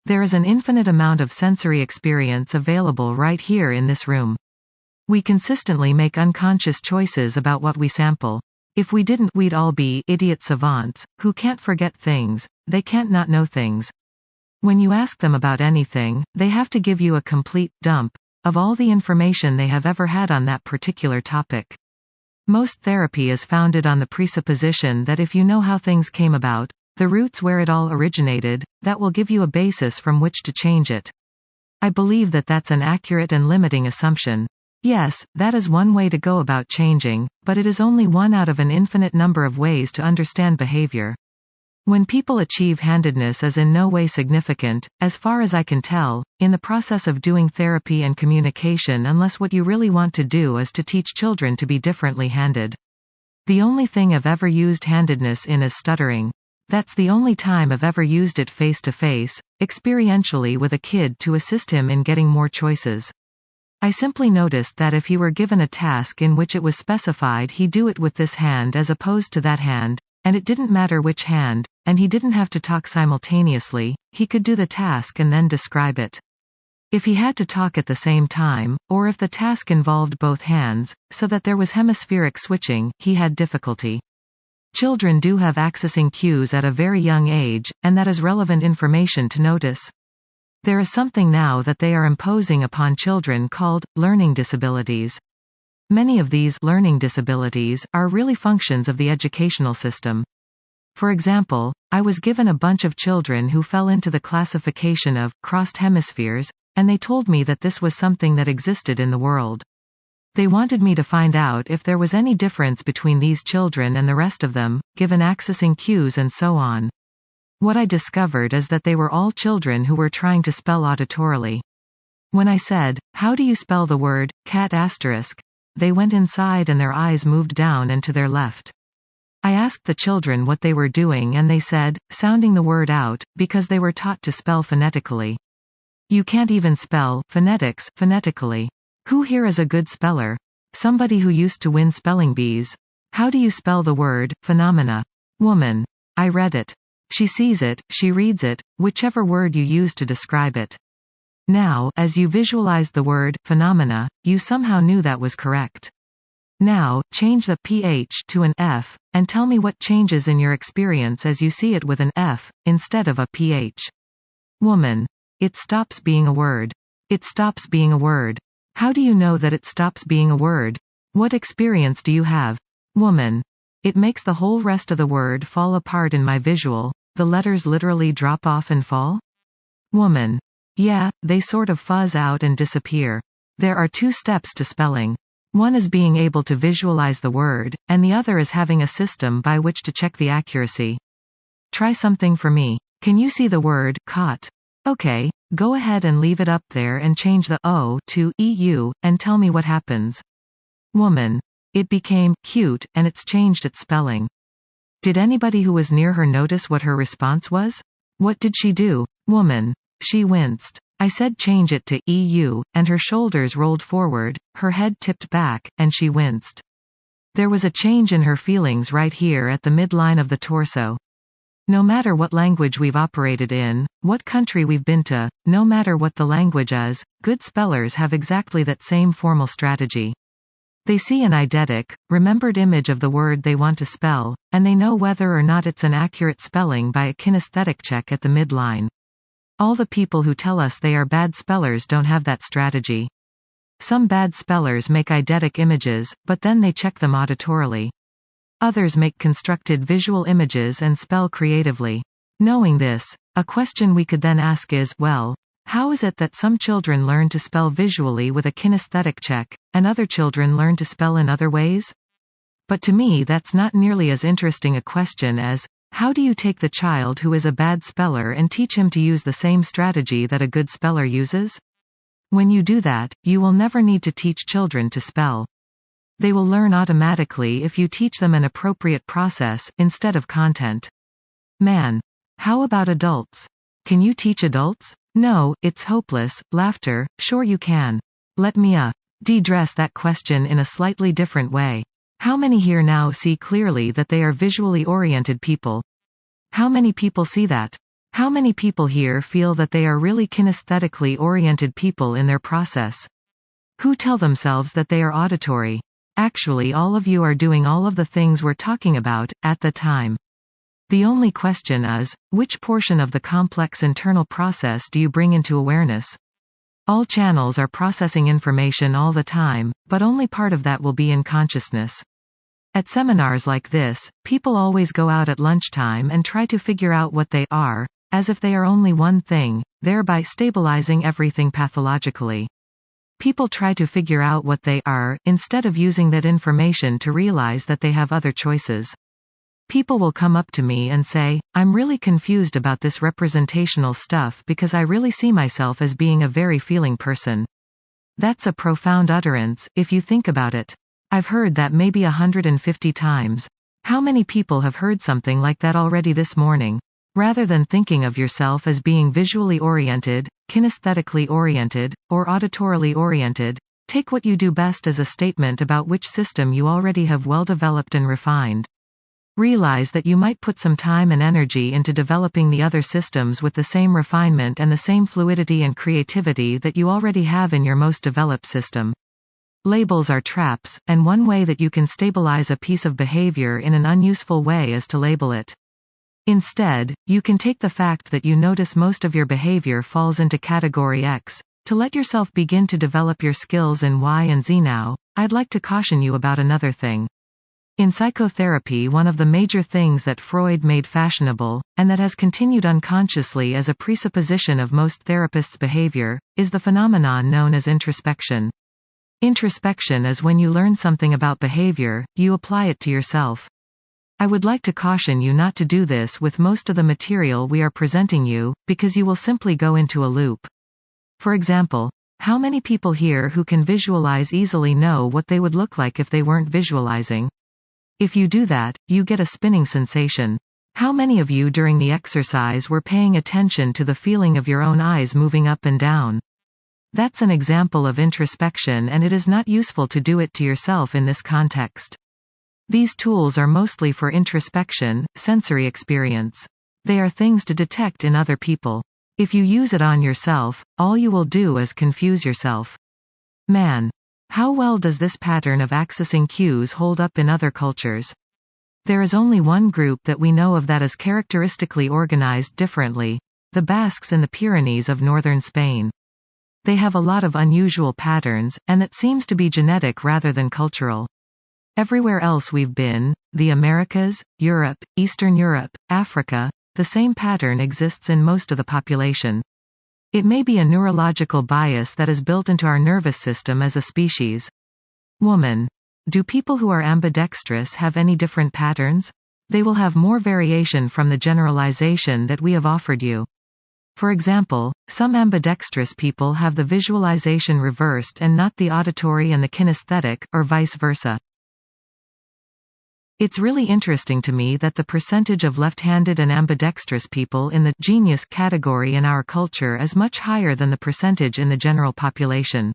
There is an infinite amount of sensory experience available right here in this room. We consistently make unconscious choices about what we sample. If we didn't, we'd all be idiot savants, who can't forget things, they can't not know things. When you ask them about anything, they have to give you a complete dump of all the information they have ever had on that particular topic. Most therapy is founded on the presupposition that if you know how things came about, the roots where it all originated, that will give you a basis from which to change it. I believe that that's an accurate and limiting assumption. Yes, that is one way to go about changing, but it is only one out of an infinite number of ways to understand behavior. When people achieve handedness is in no way significant, as far as I can tell, in the process of doing therapy and communication, unless what you really want to do is to teach children to be differently handed. The only thing I've ever used handedness in is stuttering. That's the only time I've ever used it face-to-face, experientially with a kid to assist him in getting more choices. I simply noticed that if he were given a task in which it was specified he'd do it with this hand as opposed to that hand, and it didn't matter which hand, and he didn't have to talk simultaneously, he could do the task and then describe it. If he had to talk at the same time, or if the task involved both hands, so that there was hemispheric switching, he had difficulty. Children do have accessing cues at a very young age, and that is relevant information to notice. There is something now that they are imposing upon children called learning disabilities. Many of these learning disabilities are really functions of the educational system. For example, I was given a bunch of children who fell into the classification of crossed hemispheres, and they told me that this was something that existed in the world. They wanted me to find out if there was any difference between these children and the rest of them, given accessing cues and so on. What I discovered is that they were all children who were trying to spell auditorily. When I said, "How do you spell the word cat asterisk?" they went inside and their eyes moved down and to their left. I asked the children what they were doing and they said, sounding the word out, because they were taught to spell phonetically. You can't even spell phonetics phonetically. Who here is a good speller? Somebody who used to win spelling bees. How do you spell the word phenomena? Woman. I read it. She sees it, she reads it, whichever word you use to describe it. Now, as you visualized the word phenomena, you somehow knew that was correct. Now, change the ph to an f, and tell me what changes in your experience as you see it with an f, instead of a ph. Woman. It stops being a word. It stops being a word. How do you know that it stops being a word? What experience do you have? Woman. It makes the whole rest of the word fall apart in my visual. The letters literally drop off and fall? Woman. Yeah, they sort of fuzz out and disappear. There are two steps to spelling. One is being able to visualize the word, and the other is having a system by which to check the accuracy. Try something for me. Can you see the word caught? Okay, go ahead and leave it up there and change the O to EU, and tell me what happens. Woman. It became cute, and it's changed its spelling. Did anybody who was near her notice what her response was? What did she do? Woman. She winced. I said change it to EU, and her shoulders rolled forward, her head tipped back, and she winced. There was a change in her feelings right here at the midline of the torso. No matter what language we've operated in, what country we've been to, no matter what the language is, good spellers have exactly that same formal strategy. They see an eidetic, remembered image of the word they want to spell, and they know whether or not it's an accurate spelling by a kinesthetic check at the midline. All the people who tell us they are bad spellers don't have that strategy. Some bad spellers make eidetic images, but then they check them auditorily. Others make constructed visual images and spell creatively. Knowing this, a question we could then ask is, well, how is it that some children learn to spell visually with a kinesthetic check, and other children learn to spell in other ways? But to me that's not nearly as interesting a question as, how do you take the child who is a bad speller and teach him to use the same strategy that a good speller uses? When you do that, you will never need to teach children to spell. They will learn automatically if you teach them an appropriate process, instead of content. Man. How about adults? Can you teach adults? No, it's hopeless. Laughter. Sure you can. Let me de-dress that question in a slightly different way. How many here now see clearly that they are visually oriented people? How many people see that? How many people here feel that they are really kinesthetically oriented people in their process? Who tell themselves that they are auditory? Actually, all of you are doing all of the things we're talking about, at the time. The only question is, which portion of the complex internal process do you bring into awareness? All channels are processing information all the time, but only part of that will be in consciousness. At seminars like this, people always go out at lunchtime and try to figure out what they are, as if they are only one thing, thereby stabilizing everything pathologically. People try to figure out what they are, instead of using that information to realize that they have other choices. People will come up to me and say, "I'm really confused about this representational stuff because I really see myself as being a very feeling person." That's a profound utterance, if you think about it. I've heard that maybe 150 times. How many people have heard something like that already this morning? Rather than thinking of yourself as being visually oriented, kinesthetically oriented, or auditorily oriented, take what you do best as a statement about which system you already have well developed and refined. Realize that you might put some time and energy into developing the other systems with the same refinement and the same fluidity and creativity that you already have in your most developed system. Labels are traps, and one way that you can stabilize a piece of behavior in an unuseful way is to label it. Instead, you can take the fact that you notice most of your behavior falls into category X, to let yourself begin to develop your skills in Y and Z. Now, I'd like to caution you about another thing. In psychotherapy, one of the major things that Freud made fashionable, and that has continued unconsciously as a presupposition of most therapists' behavior, is the phenomenon known as introspection. Introspection is when you learn something about behavior, you apply it to yourself. I would like to caution you not to do this with most of the material we are presenting you, because you will simply go into a loop. For example, how many people here who can visualize easily know what they would look like if they weren't visualizing? If you do that, you get a spinning sensation. How many of you during the exercise were paying attention to the feeling of your own eyes moving up and down? That's an example of introspection, and it is not useful to do it to yourself in this context. These tools are mostly for introspection, sensory experience. They are things to detect in other people. If you use it on yourself, all you will do is confuse yourself. Man. How well does this pattern of accessing cues hold up in other cultures? There is only one group that we know of that is characteristically organized differently: the Basques in the Pyrenees of northern Spain. They have a lot of unusual patterns, and that seems to be genetic rather than cultural. Everywhere else we've been, the Americas, Europe, Eastern Europe, Africa, the same pattern exists in most of the population. It may be a neurological bias that is built into our nervous system as a species. Woman. Do people who are ambidextrous have any different patterns? They will have more variation from the generalization that we have offered you. For example, some ambidextrous people have the visualization reversed and not the auditory and the kinesthetic, or vice versa. It's really interesting to me that the percentage of left-handed and ambidextrous people in the genius category in our culture is much higher than the percentage in the general population.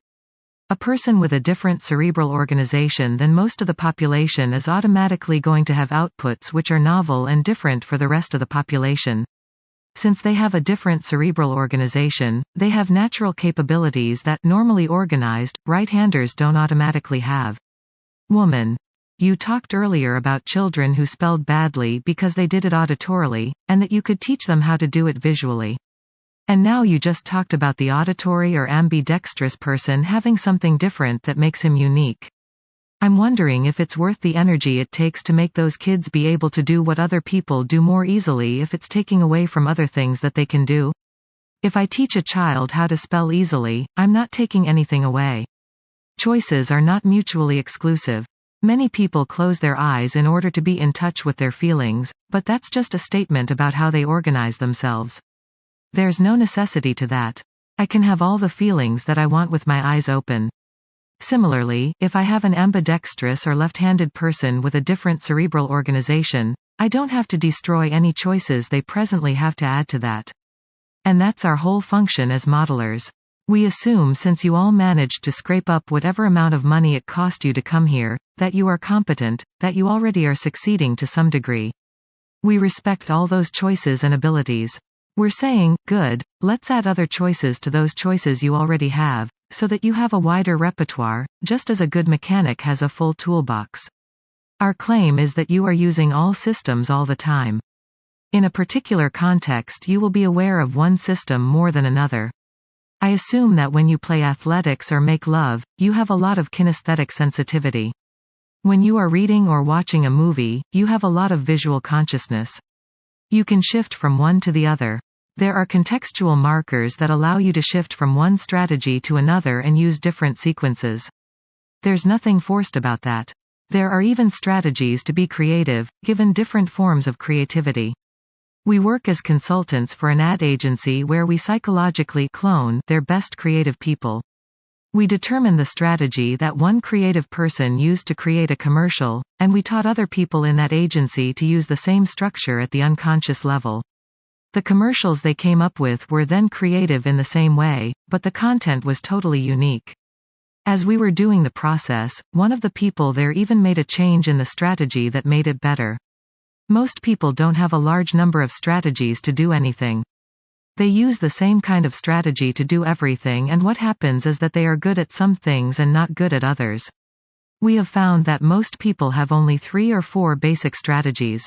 A person with a different cerebral organization than most of the population is automatically going to have outputs which are novel and different for the rest of the population. Since they have a different cerebral organization, they have natural capabilities that normally organized right-handers don't automatically have. Woman. You talked earlier about children who spelled badly because they did it auditorily, and that you could teach them how to do it visually. And now you just talked about the auditory or ambidextrous person having something different that makes him unique. I'm wondering if it's worth the energy it takes to make those kids be able to do what other people do more easily if it's taking away from other things that they can do. If I teach a child how to spell easily, I'm not taking anything away. Choices are not mutually exclusive. Many people close their eyes in order to be in touch with their feelings, but that's just a statement about how they organize themselves. There's no necessity to that. I can have all the feelings that I want with my eyes open. Similarly, if I have an ambidextrous or left-handed person with a different cerebral organization, I don't have to destroy any choices they presently have to add to that. And that's our whole function as modelers. We assume since you all managed to scrape up whatever amount of money it cost you to come here, that you are competent, that you already are succeeding to some degree. We respect all those choices and abilities. We're saying, good, let's add other choices to those choices you already have, so that you have a wider repertoire, just as a good mechanic has a full toolbox. Our claim is that you are using all systems all the time. In a particular context, you will be aware of one system more than another. I assume that when you play athletics or make love, you have a lot of kinesthetic sensitivity. When you are reading or watching a movie, you have a lot of visual consciousness. You can shift from one to the other. There are contextual markers that allow you to shift from one strategy to another and use different sequences. There's nothing forced about that. There are even strategies to be creative, given different forms of creativity. We work as consultants for an ad agency where we psychologically clone their best creative people. We determine the strategy that one creative person used to create a commercial, and we taught other people in that agency to use the same structure at the unconscious level. The commercials they came up with were then creative in the same way, but the content was totally unique. As we were doing the process, one of the people there even made a change in the strategy that made it better. Most people don't have a large number of strategies to do anything. They use the same kind of strategy to do everything, and what happens is that they are good at some things and not good at others. We have found that most people have only 3 or 4 basic strategies.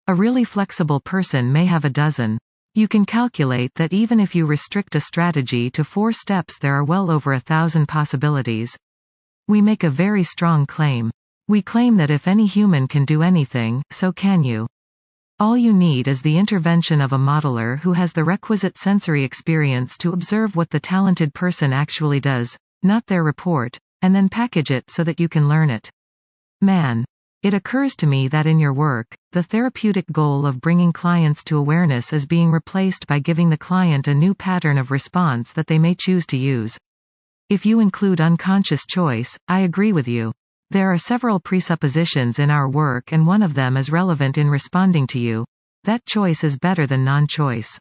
A really flexible person may have a dozen. You can calculate that even if you restrict a strategy to 4 steps, there are well over 1,000 possibilities. We make a very strong claim. We claim that if any human can do anything, so can you. All you need is the intervention of a modeler who has the requisite sensory experience to observe what the talented person actually does, not their report, and then package it so that you can learn it. Man. It occurs to me that in your work, the therapeutic goal of bringing clients to awareness is being replaced by giving the client a new pattern of response that they may choose to use. If you include unconscious choice, I agree with you. There are several presuppositions in our work, and one of them is relevant in responding to you. That choice is better than non-choice.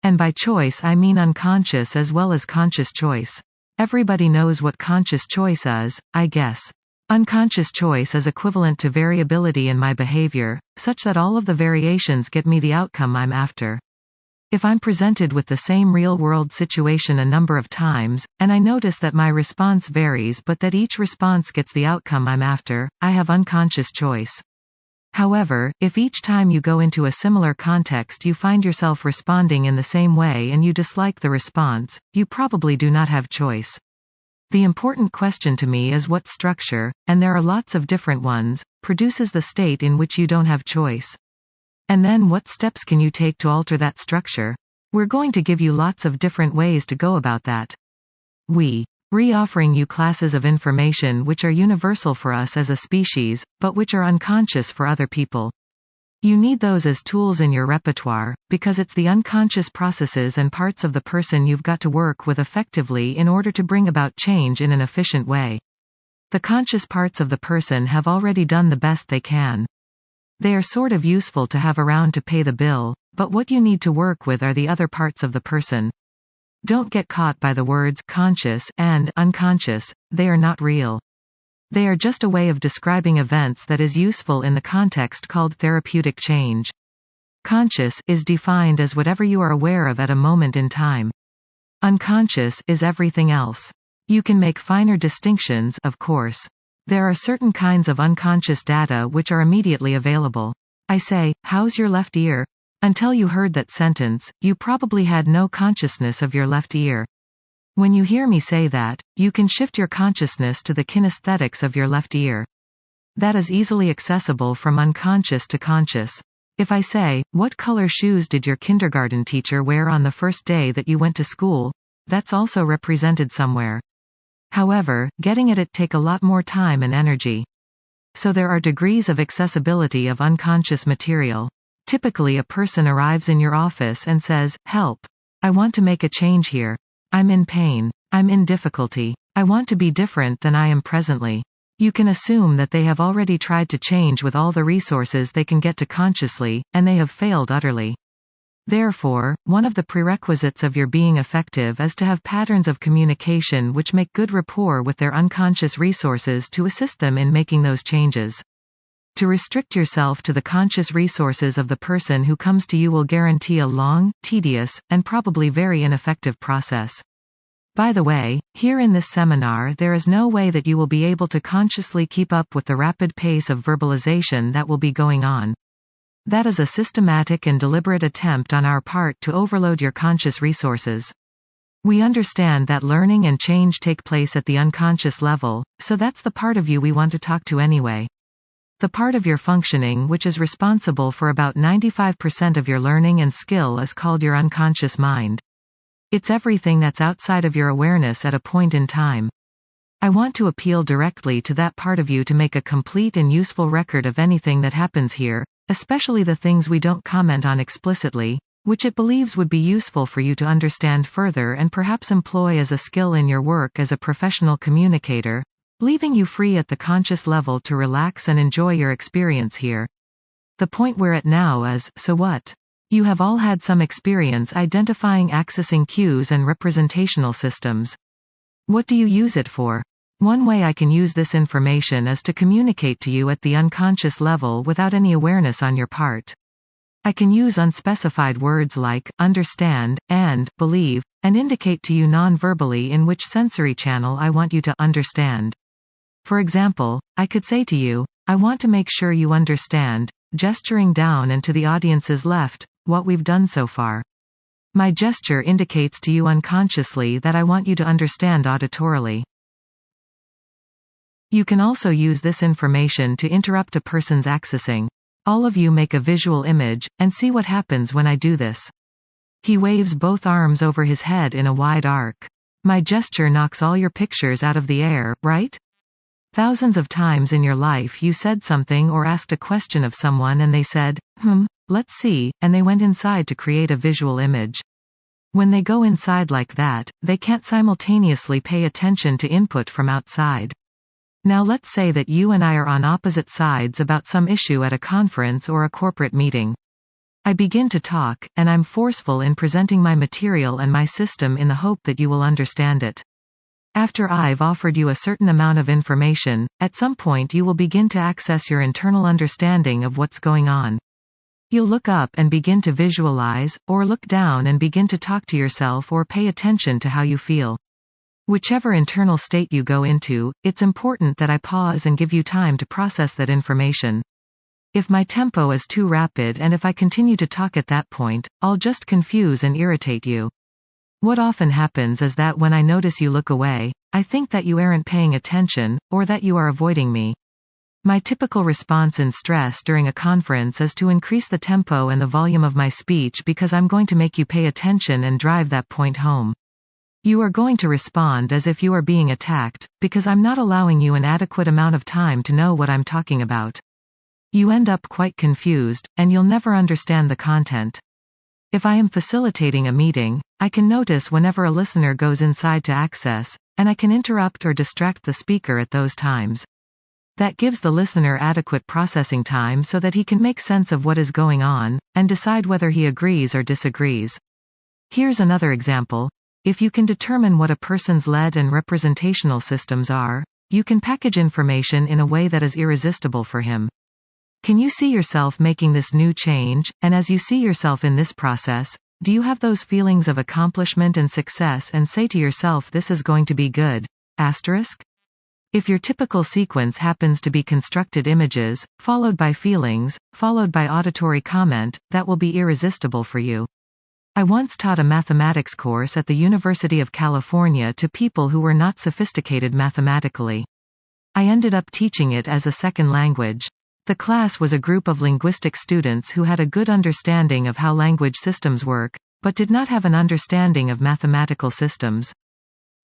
And by choice I mean unconscious as well as conscious choice. Everybody knows what conscious choice is, I guess. Unconscious choice is equivalent to variability in my behavior, such that all of the variations get me the outcome I'm after. If I'm presented with the same real-world situation a number of times, and I notice that my response varies but that each response gets the outcome I'm after, I have unconscious choice. However, if each time you go into a similar context you find yourself responding in the same way and you dislike the response, you probably do not have choice. The important question to me is what structure, and there are lots of different ones, produces the state in which you don't have choice. And then what steps can you take to alter that structure? We're going to give you lots of different ways to go about that. Re-offering you classes of information which are universal for us as a species, but which are unconscious for other people. You need those as tools in your repertoire, because it's the unconscious processes and parts of the person you've got to work with effectively in order to bring about change in an efficient way. The conscious parts of the person have already done the best they can. They are sort of useful to have around to pay the bill, but what you need to work with are the other parts of the person. Don't get caught by the words conscious and unconscious, they are not real. They are just a way of describing events that is useful in the context called therapeutic change. Conscious is defined as whatever you are aware of at a moment in time. Unconscious is everything else. You can make finer distinctions, of course. There are certain kinds of unconscious data which are immediately available. I say, "How's your left ear?" Until you heard that sentence, you probably had no consciousness of your left ear. When you hear me say that, you can shift your consciousness to the kinesthetics of your left ear. That is easily accessible from unconscious to conscious. If I say, "What color shoes did your kindergarten teacher wear on the first day that you went to school?" that's also represented somewhere. However, getting at it take a lot more time and energy. So there are degrees of accessibility of unconscious material. Typically a person arrives in your office and says, "Help. I want to make a change here. I'm in pain. I'm in difficulty. I want to be different than I am presently." You can assume that they have already tried to change with all the resources they can get to consciously, and they have failed utterly. Therefore, one of the prerequisites of your being effective is to have patterns of communication which make good rapport with their unconscious resources to assist them in making those changes. To restrict yourself to the conscious resources of the person who comes to you will guarantee a long, tedious, and probably very ineffective process. By the way, here in this seminar there is no way that you will be able to consciously keep up with the rapid pace of verbalization that will be going on. That is a systematic and deliberate attempt on our part to overload your conscious resources. We understand that learning and change take place at the unconscious level, so that's the part of you we want to talk to anyway. The part of your functioning which is responsible for about 95% of your learning and skill is called your unconscious mind. It's everything that's outside of your awareness at a point in time. I want to appeal directly to that part of you to make a complete and useful record of anything that happens here, especially the things we don't comment on explicitly, which it believes would be useful for you to understand further and perhaps employ as a skill in your work as a professional communicator, leaving you free at the conscious level to relax and enjoy your experience here. The point we're at now is, so what? You have all had some experience identifying accessing cues and representational systems. What do you use it for? One way I can use this information is to communicate to you at the unconscious level without any awareness on your part. I can use unspecified words like understand and believe, and indicate to you non-verbally in which sensory channel I want you to understand. For example, I could say to you, I want to make sure you understand, gesturing down and to the audience's left, what we've done so far. My gesture indicates to you unconsciously that I want you to understand auditorily. You can also use this information to interrupt a person's accessing. All of you make a visual image, and see what happens when I do this. He waves both arms over his head in a wide arc. My gesture knocks all your pictures out of the air, right? Thousands of times in your life you said something or asked a question of someone and they said, let's see, and they went inside to create a visual image. When they go inside like that, they can't simultaneously pay attention to input from outside. Now let's say that you and I are on opposite sides about some issue at a conference or a corporate meeting. I begin to talk, and I'm forceful in presenting my material and my system in the hope that you will understand it. After I've offered you a certain amount of information, at some point you will begin to access your internal understanding of what's going on. You'll look up and begin to visualize, or look down and begin to talk to yourself or pay attention to how you feel. Whichever internal state you go into, it's important that I pause and give you time to process that information. If my tempo is too rapid and if I continue to talk at that point, I'll just confuse and irritate you. What often happens is that when I notice you look away, I think that you aren't paying attention, or that you are avoiding me. My typical response in stress during a conference is to increase the tempo and the volume of my speech because I'm going to make you pay attention and drive that point home. You are going to respond as if you are being attacked, because I'm not allowing you an adequate amount of time to know what I'm talking about. You end up quite confused, and you'll never understand the content. If I am facilitating a meeting, I can notice whenever a listener goes inside to access, and I can interrupt or distract the speaker at those times. That gives the listener adequate processing time so that he can make sense of what is going on, and decide whether he agrees or disagrees. Here's another example. If you can determine what a person's lead and representational systems are, you can package information in a way that is irresistible for him. Can you see yourself making this new change, and as you see yourself in this process, do you have those feelings of accomplishment and success and say to yourself this is going to be good? If your typical sequence happens to be constructed images, followed by feelings, followed by auditory comment, that will be irresistible for you. I once taught a mathematics course at the University of California to people who were not sophisticated mathematically. I ended up teaching it as a second language. The class was a group of linguistic students who had a good understanding of how language systems work, but did not have an understanding of mathematical systems.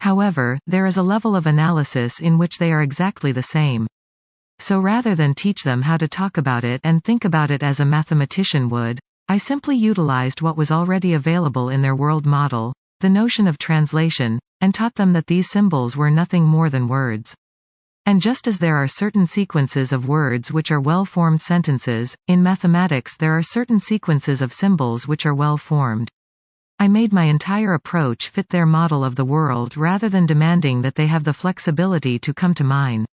However, there is a level of analysis in which they are exactly the same. So rather than teach them how to talk about it and think about it as a mathematician would, I simply utilized what was already available in their world model, the notion of translation, and taught them that these symbols were nothing more than words. And just as there are certain sequences of words which are well-formed sentences, in mathematics there are certain sequences of symbols which are well-formed. I made my entire approach fit their model of the world rather than demanding that they have the flexibility to come to mine.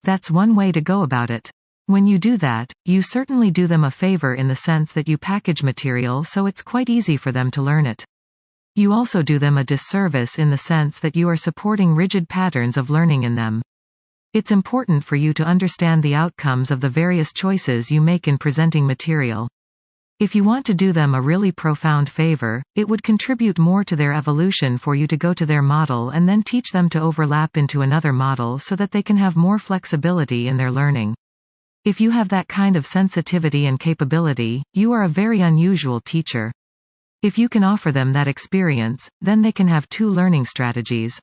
That's one way to go about it. When you do that, you certainly do them a favor in the sense that you package material so it's quite easy for them to learn it. You also do them a disservice in the sense that you are supporting rigid patterns of learning in them. It's important for you to understand the outcomes of the various choices you make in presenting material. If you want to do them a really profound favor, it would contribute more to their evolution for you to go to their model and then teach them to overlap into another model so that they can have more flexibility in their learning. If you have that kind of sensitivity and capability, you are a very unusual teacher. If you can offer them that experience, then they can have two learning strategies.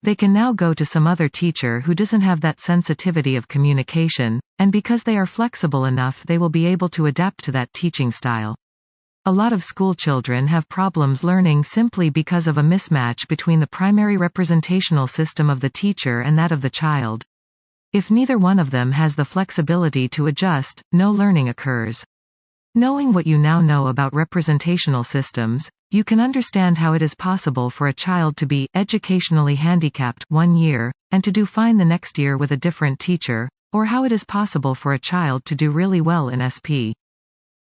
They can now go to some other teacher who doesn't have that sensitivity of communication, and because they are flexible enough they will be able to adapt to that teaching style. A lot of school children have problems learning simply because of a mismatch between the primary representational system of the teacher and that of the child. If neither one of them has the flexibility to adjust, no learning occurs. Knowing what you now know about representational systems, you can understand how it is possible for a child to be educationally handicapped 1 year, and to do fine the next year with a different teacher, or how it is possible for a child to do really well in SP.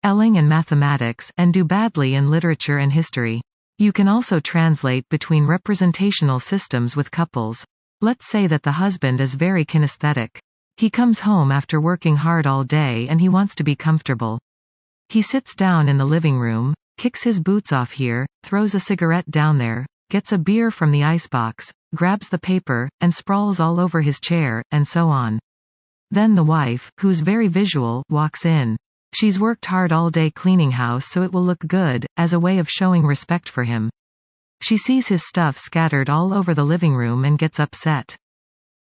Elling and mathematics, and do badly in literature and history. You can also translate between representational systems with couples. Let's say that the husband is very kinesthetic. He comes home after working hard all day and he wants to be comfortable. He sits down in the living room, kicks his boots off here, throws a cigarette down there, gets a beer from the icebox, grabs the paper, and sprawls all over his chair, and so on. Then the wife, who's very visual, walks in. She's worked hard all day cleaning house so it will look good, as a way of showing respect for him. She sees his stuff scattered all over the living room and gets upset.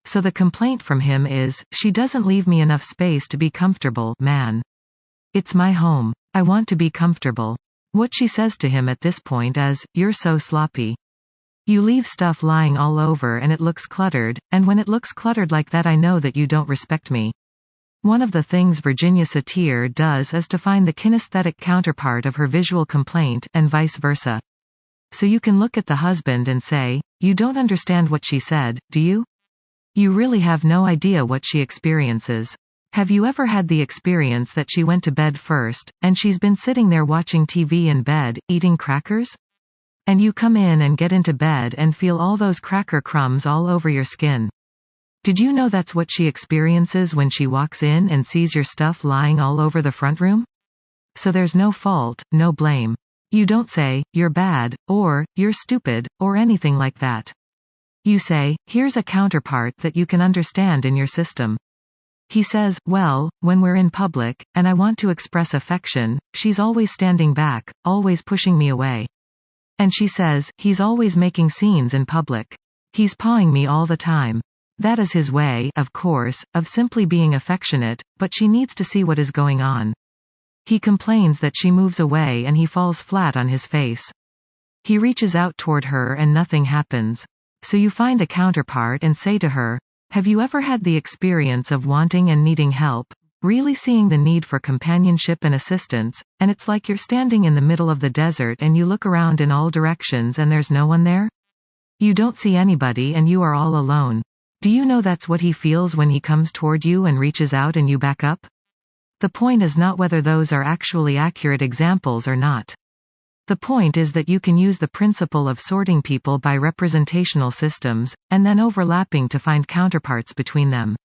So the complaint from him is, "She doesn't leave me enough space to be comfortable, man. It's my home. I want to be comfortable." What she says to him at this point is, "You're so sloppy. You leave stuff lying all over and it looks cluttered, and when it looks cluttered like that I know that you don't respect me." One of the things Virginia Satir does is to find the kinesthetic counterpart of her visual complaint, and vice versa. So you can look at the husband and say, "You don't understand what she said, do you? You really have no idea what she experiences. Have you ever had the experience that she went to bed first, and she's been sitting there watching TV in bed, eating crackers? And you come in and get into bed and feel all those cracker crumbs all over your skin. Did you know that's what she experiences when she walks in and sees your stuff lying all over the front room? So there's no fault, no blame. You don't say, 'You're bad,' or 'You're stupid,' or anything like that. You say, 'Here's a counterpart that you can understand in your system.' He says, 'Well, when we're in public, and I want to express affection, she's always standing back, always pushing me away.' And she says, 'He's always making scenes in public. He's pawing me all the time.' That is his way, of course, of simply being affectionate, but she needs to see what is going on. He complains that she moves away and he falls flat on his face. He reaches out toward her and nothing happens. So you find a counterpart and say to her, 'Have you ever had the experience of wanting and needing help, really seeing the need for companionship and assistance, and it's like you're standing in the middle of the desert and you look around in all directions and there's no one there? You don't see anybody and you are all alone. Do you know that's what he feels when he comes toward you and reaches out and you back up?' The point is not whether those are actually accurate examples or not. The point is that you can use the principle of sorting people by representational systems, and then overlapping to find counterparts between them.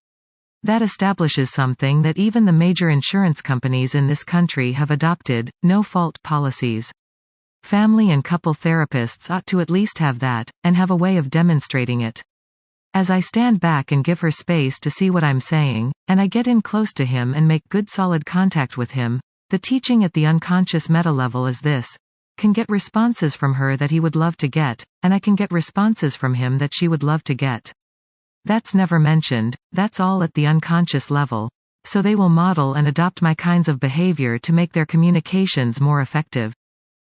That establishes something that even the major insurance companies in this country have adopted: no-fault policies. Family and couple therapists ought to at least have that, and have a way of demonstrating it. As I stand back and give her space to see what I'm saying, and I get in close to him and make good solid contact with him, the teaching at the unconscious meta-level is this: can get responses from her that he would love to get, and I can get responses from him that she would love to get. That's never mentioned, that's all at the unconscious level. So they will model and adopt my kinds of behavior to make their communications more effective.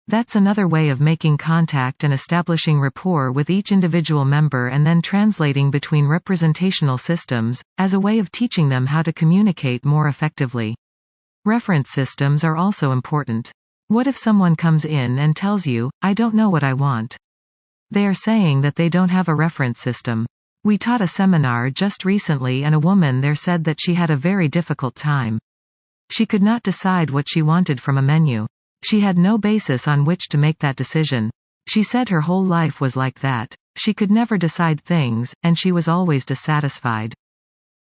That's another way of making contact and establishing rapport with each individual member and then translating between representational systems, as a way of teaching them how to communicate more effectively. Reference systems are also important. What if someone comes in and tells you, "I don't know what I want"? They are saying that they don't have a reference system. We taught a seminar just recently and a woman there said that she had a very difficult time. She could not decide what she wanted from a menu. She had no basis on which to make that decision. She said her whole life was like that. She could never decide things, and she was always dissatisfied.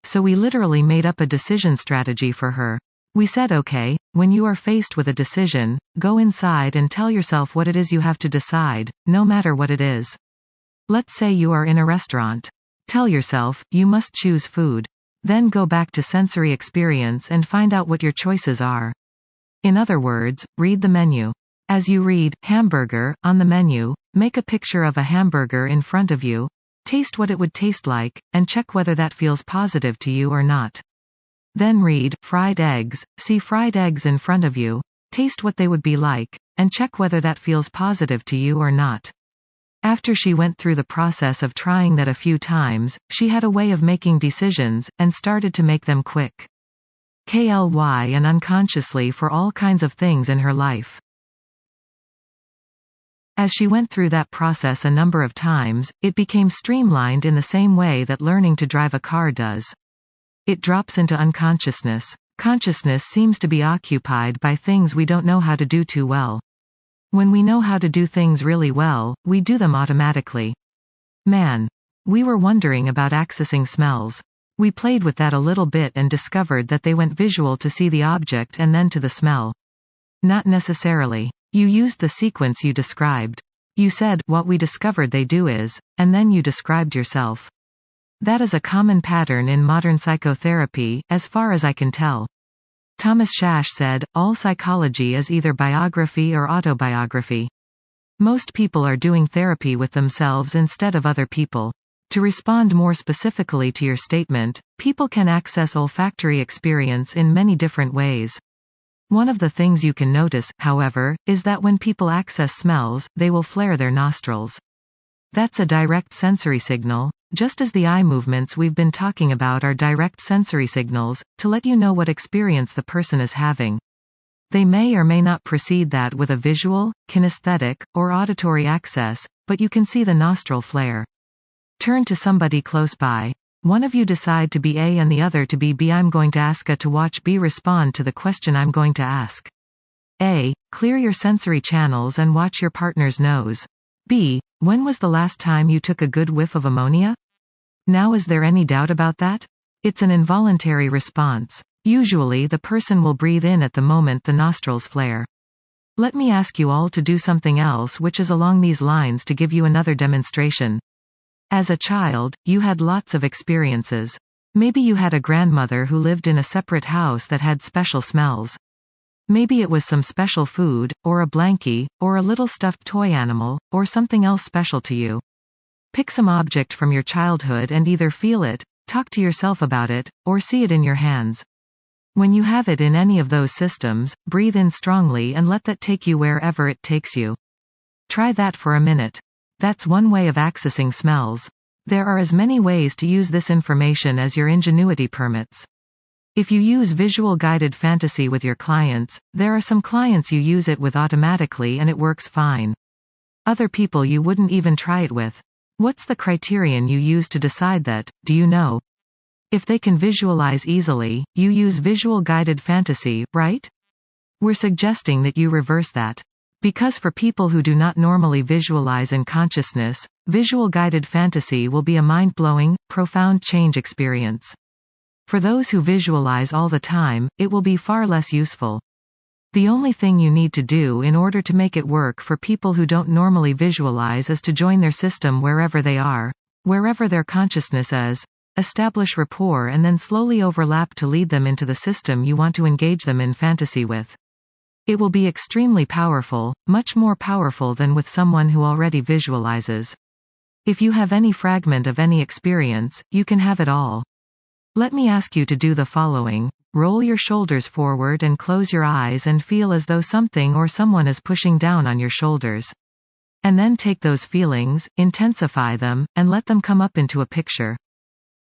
So we literally made up a decision strategy for her. We said, okay, when you are faced with a decision, go inside and tell yourself what it is you have to decide, no matter what it is. Let's say you are in a restaurant. Tell yourself, you must choose food. Then go back to sensory experience and find out what your choices are. In other words, read the menu. As you read hamburger on the menu, make a picture of a hamburger in front of you, taste what it would taste like, and check whether that feels positive to you or not. Then read fried eggs, see fried eggs in front of you, taste what they would be like, and check whether that feels positive to you or not. After she went through the process of trying that a few times, she had a way of making decisions, and started to make them quick. KLY and unconsciously for all kinds of things in her life. As she went through that process a number of times, it became streamlined in the same way that learning to drive a car does. It drops into unconsciousness. Consciousness seems to be occupied by things we don't know how to do too well. When we know how to do things really well, we do them automatically. Man. We were wondering about accessing smells. We played with that a little bit and discovered that they went visual to see the object and then to the smell. Not necessarily. You used the sequence you described. You said, what we discovered they do is, and then you described yourself. That is a common pattern in modern psychotherapy, as far as I can tell. Thomas Schash said, all psychology is either biography or autobiography. Most people are doing therapy with themselves instead of other people. To respond more specifically to your statement, people can access olfactory experience in many different ways. One of the things you can notice, however, is that when people access smells, they will flare their nostrils. That's a direct sensory signal, just as the eye movements we've been talking about are direct sensory signals, to let you know what experience the person is having. They may or may not precede that with a visual, kinesthetic, or auditory access, but you can see the nostril flare. Turn to somebody close by. One of you decide to be A and the other to be B. I'm going to ask A to watch B respond to the question I'm going to ask. A. Clear your sensory channels and watch your partner's nose. B. When was the last time you took a good whiff of ammonia? Now is there any doubt about that? It's an involuntary response. Usually the person will breathe in at the moment the nostrils flare. Let me ask you all to do something else which is along these lines to give you another demonstration. As a child, you had lots of experiences. Maybe you had a grandmother who lived in a separate house that had special smells. Maybe it was some special food, or a blankie, or a little stuffed toy animal, or something else special to you. Pick some object from your childhood and either feel it, talk to yourself about it, or see it in your hands. When you have it in any of those systems, breathe in strongly and let that take you wherever it takes you. Try that for a minute. That's one way of accessing smells. There are as many ways to use this information as your ingenuity permits. If you use visual guided fantasy with your clients, there are some clients you use it with automatically and it works fine. Other people you wouldn't even try it with. What's the criterion you use to decide that, do you know? If they can visualize easily, you use visual guided fantasy, right? We're suggesting that you reverse that. Because for people who do not normally visualize in consciousness, visual guided fantasy will be a mind-blowing, profound change experience. For those who visualize all the time, it will be far less useful. The only thing you need to do in order to make it work for people who don't normally visualize is to join their system wherever they are, wherever their consciousness is, establish rapport and then slowly overlap to lead them into the system you want to engage them in fantasy with. It will be extremely powerful, much more powerful than with someone who already visualizes. If you have any fragment of any experience, you can have it all. Let me ask you to do the following. Roll your shoulders forward and close your eyes and feel as though something or someone is pushing down on your shoulders. And then take those feelings, intensify them, and let them come up into a picture.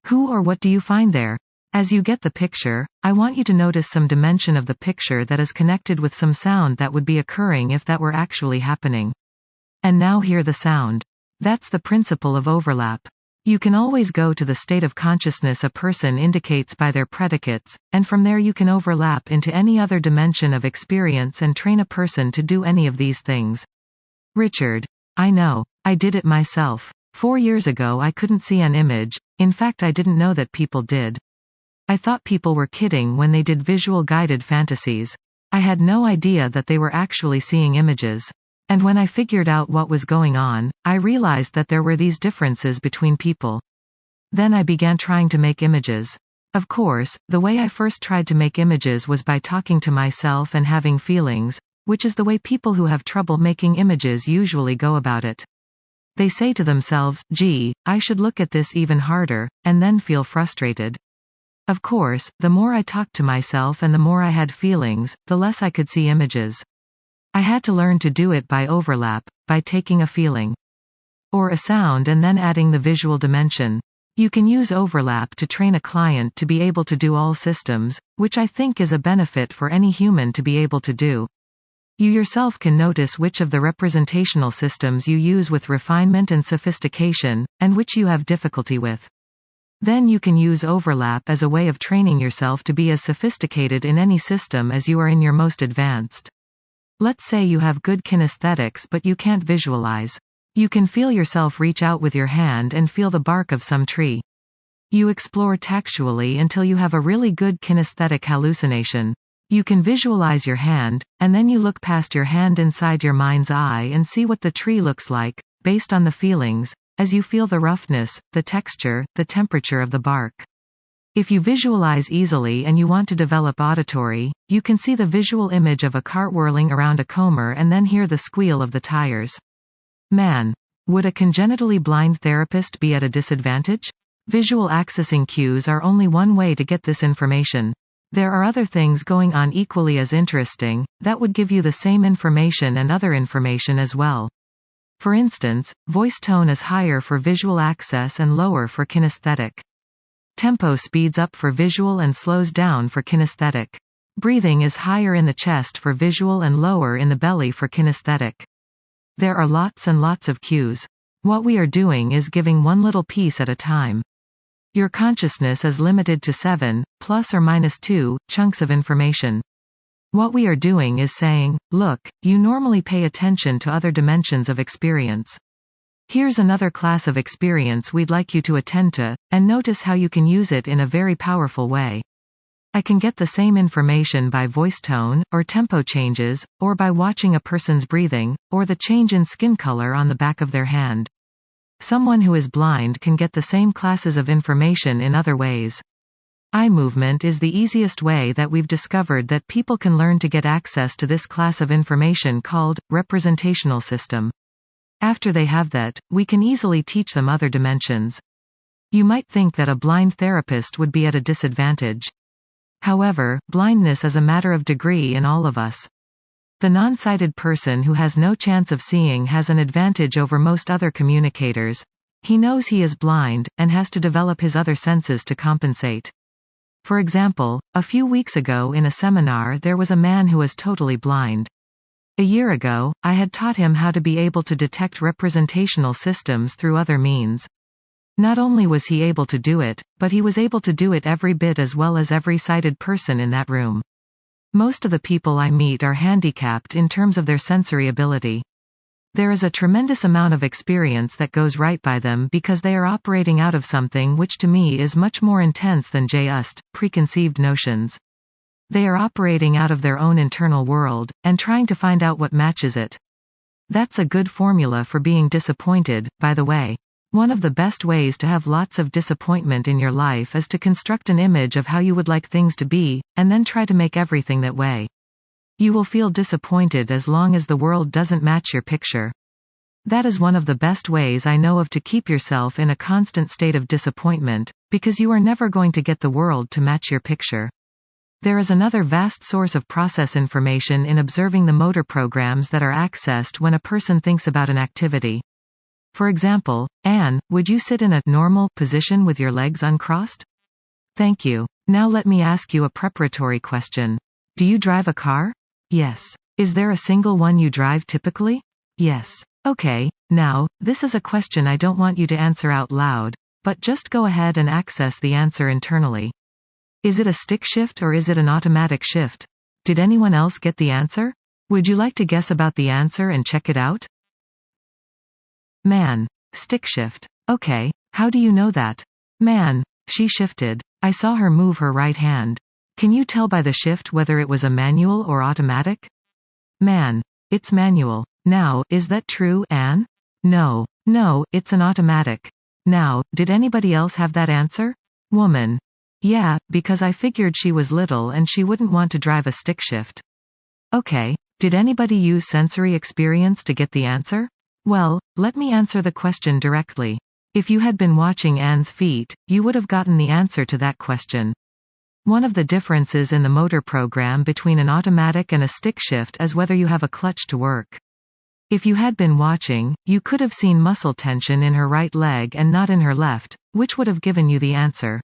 Who or what do you find there? As you get the picture, I want you to notice some dimension of the picture that is connected with some sound that would be occurring if that were actually happening. And now hear the sound. That's the principle of overlap. You can always go to the state of consciousness a person indicates by their predicates, and from there you can overlap into any other dimension of experience and train a person to do any of these things. Richard. I know. I did it myself. 4 years ago I couldn't see an image, in fact I didn't know that people did. I thought people were kidding when they did visual guided fantasies. I had no idea that they were actually seeing images. And when I figured out what was going on, I realized that there were these differences between people. Then I began trying to make images. Of course, the way I first tried to make images was by talking to myself and having feelings, which is the way people who have trouble making images usually go about it. They say to themselves, gee, I should look at this even harder, and then feel frustrated. Of course, the more I talked to myself and the more I had feelings, the less I could see images. I had to learn to do it by overlap, by taking a feeling or a sound and then adding the visual dimension. You can use overlap to train a client to be able to do all systems, which I think is a benefit for any human to be able to do. You yourself can notice which of the representational systems you use with refinement and sophistication, and which you have difficulty with. Then you can use overlap as a way of training yourself to be as sophisticated in any system as you are in your most advanced. Let's say you have good kinesthetics but you can't visualize. You can feel yourself reach out with your hand and feel the bark of some tree. You explore tactually until you have a really good kinesthetic hallucination. You can visualize your hand, and then you look past your hand inside your mind's eye and see what the tree looks like, based on the feelings, as you feel the roughness, the texture, the temperature of the bark. If you visualize easily and you want to develop auditory, you can see the visual image of a cart whirling around a comber and then hear the squeal of the tires. Man. Would a congenitally blind therapist be at a disadvantage? Visual accessing cues are only one way to get this information. There are other things going on equally as interesting, that would give you the same information and other information as well. For instance, voice tone is higher for visual access and lower for kinesthetic. Tempo speeds up for visual and slows down for kinesthetic. Breathing is higher in the chest for visual and lower in the belly for kinesthetic. There are lots and lots of cues. What we are doing is giving one little piece at a time. Your consciousness is limited to 7, plus or minus 2, chunks of information. What we are doing is saying, look, you normally pay attention to other dimensions of experience. Here's another class of experience we'd like you to attend to, and notice how you can use it in a very powerful way. I can get the same information by voice tone, or tempo changes, or by watching a person's breathing, or the change in skin color on the back of their hand. Someone who is blind can get the same classes of information in other ways. Eye movement is the easiest way that we've discovered that people can learn to get access to this class of information called representational system. After they have that, we can easily teach them other dimensions. You might think that a blind therapist would be at a disadvantage. However, blindness is a matter of degree in all of us. The non-sighted person who has no chance of seeing has an advantage over most other communicators. He knows he is blind, and has to develop his other senses to compensate. For example, a few weeks ago in a seminar there was a man who was totally blind. A year ago, I had taught him how to be able to detect representational systems through other means. Not only was he able to do it, but he was able to do it every bit as well as every sighted person in that room. Most of the people I meet are handicapped in terms of their sensory ability. There is a tremendous amount of experience that goes right by them because they are operating out of something which to me is much more intense than just preconceived notions. They are operating out of their own internal world, and trying to find out what matches it. That's a good formula for being disappointed, by the way. One of the best ways to have lots of disappointment in your life is to construct an image of how you would like things to be, and then try to make everything that way. You will feel disappointed as long as the world doesn't match your picture. That is one of the best ways I know of to keep yourself in a constant state of disappointment, because you are never going to get the world to match your picture. There is another vast source of process information in observing the motor programs that are accessed when a person thinks about an activity. For example, Anne, would you sit in a normal position with your legs uncrossed? Thank you. Now let me ask you a preparatory question. Do you drive a car? Yes. Is there a single one you drive typically? Yes. Okay, now, this is a question I don't want you to answer out loud, but just go ahead and access the answer internally. Is it a stick shift or is it an automatic shift? Did anyone else get the answer? Would you like to guess about the answer and check it out? Man. Stick shift. Okay, how do you know that? Man. She shifted. I saw her move her right hand. Can you tell by the shift whether it was a manual or automatic? Man. It's manual. Now, is that true, Anne? No. No, it's an automatic. Now, did anybody else have that answer? Woman. Yeah, because I figured she was little and she wouldn't want to drive a stick shift. Okay, did anybody use sensory experience to get the answer? Well, let me answer the question directly. If you had been watching Anne's feet, you would have gotten the answer to that question. One of the differences in the motor program between an automatic and a stick shift is whether you have a clutch to work. If you had been watching, you could have seen muscle tension in her right leg and not in her left, which would have given you the answer.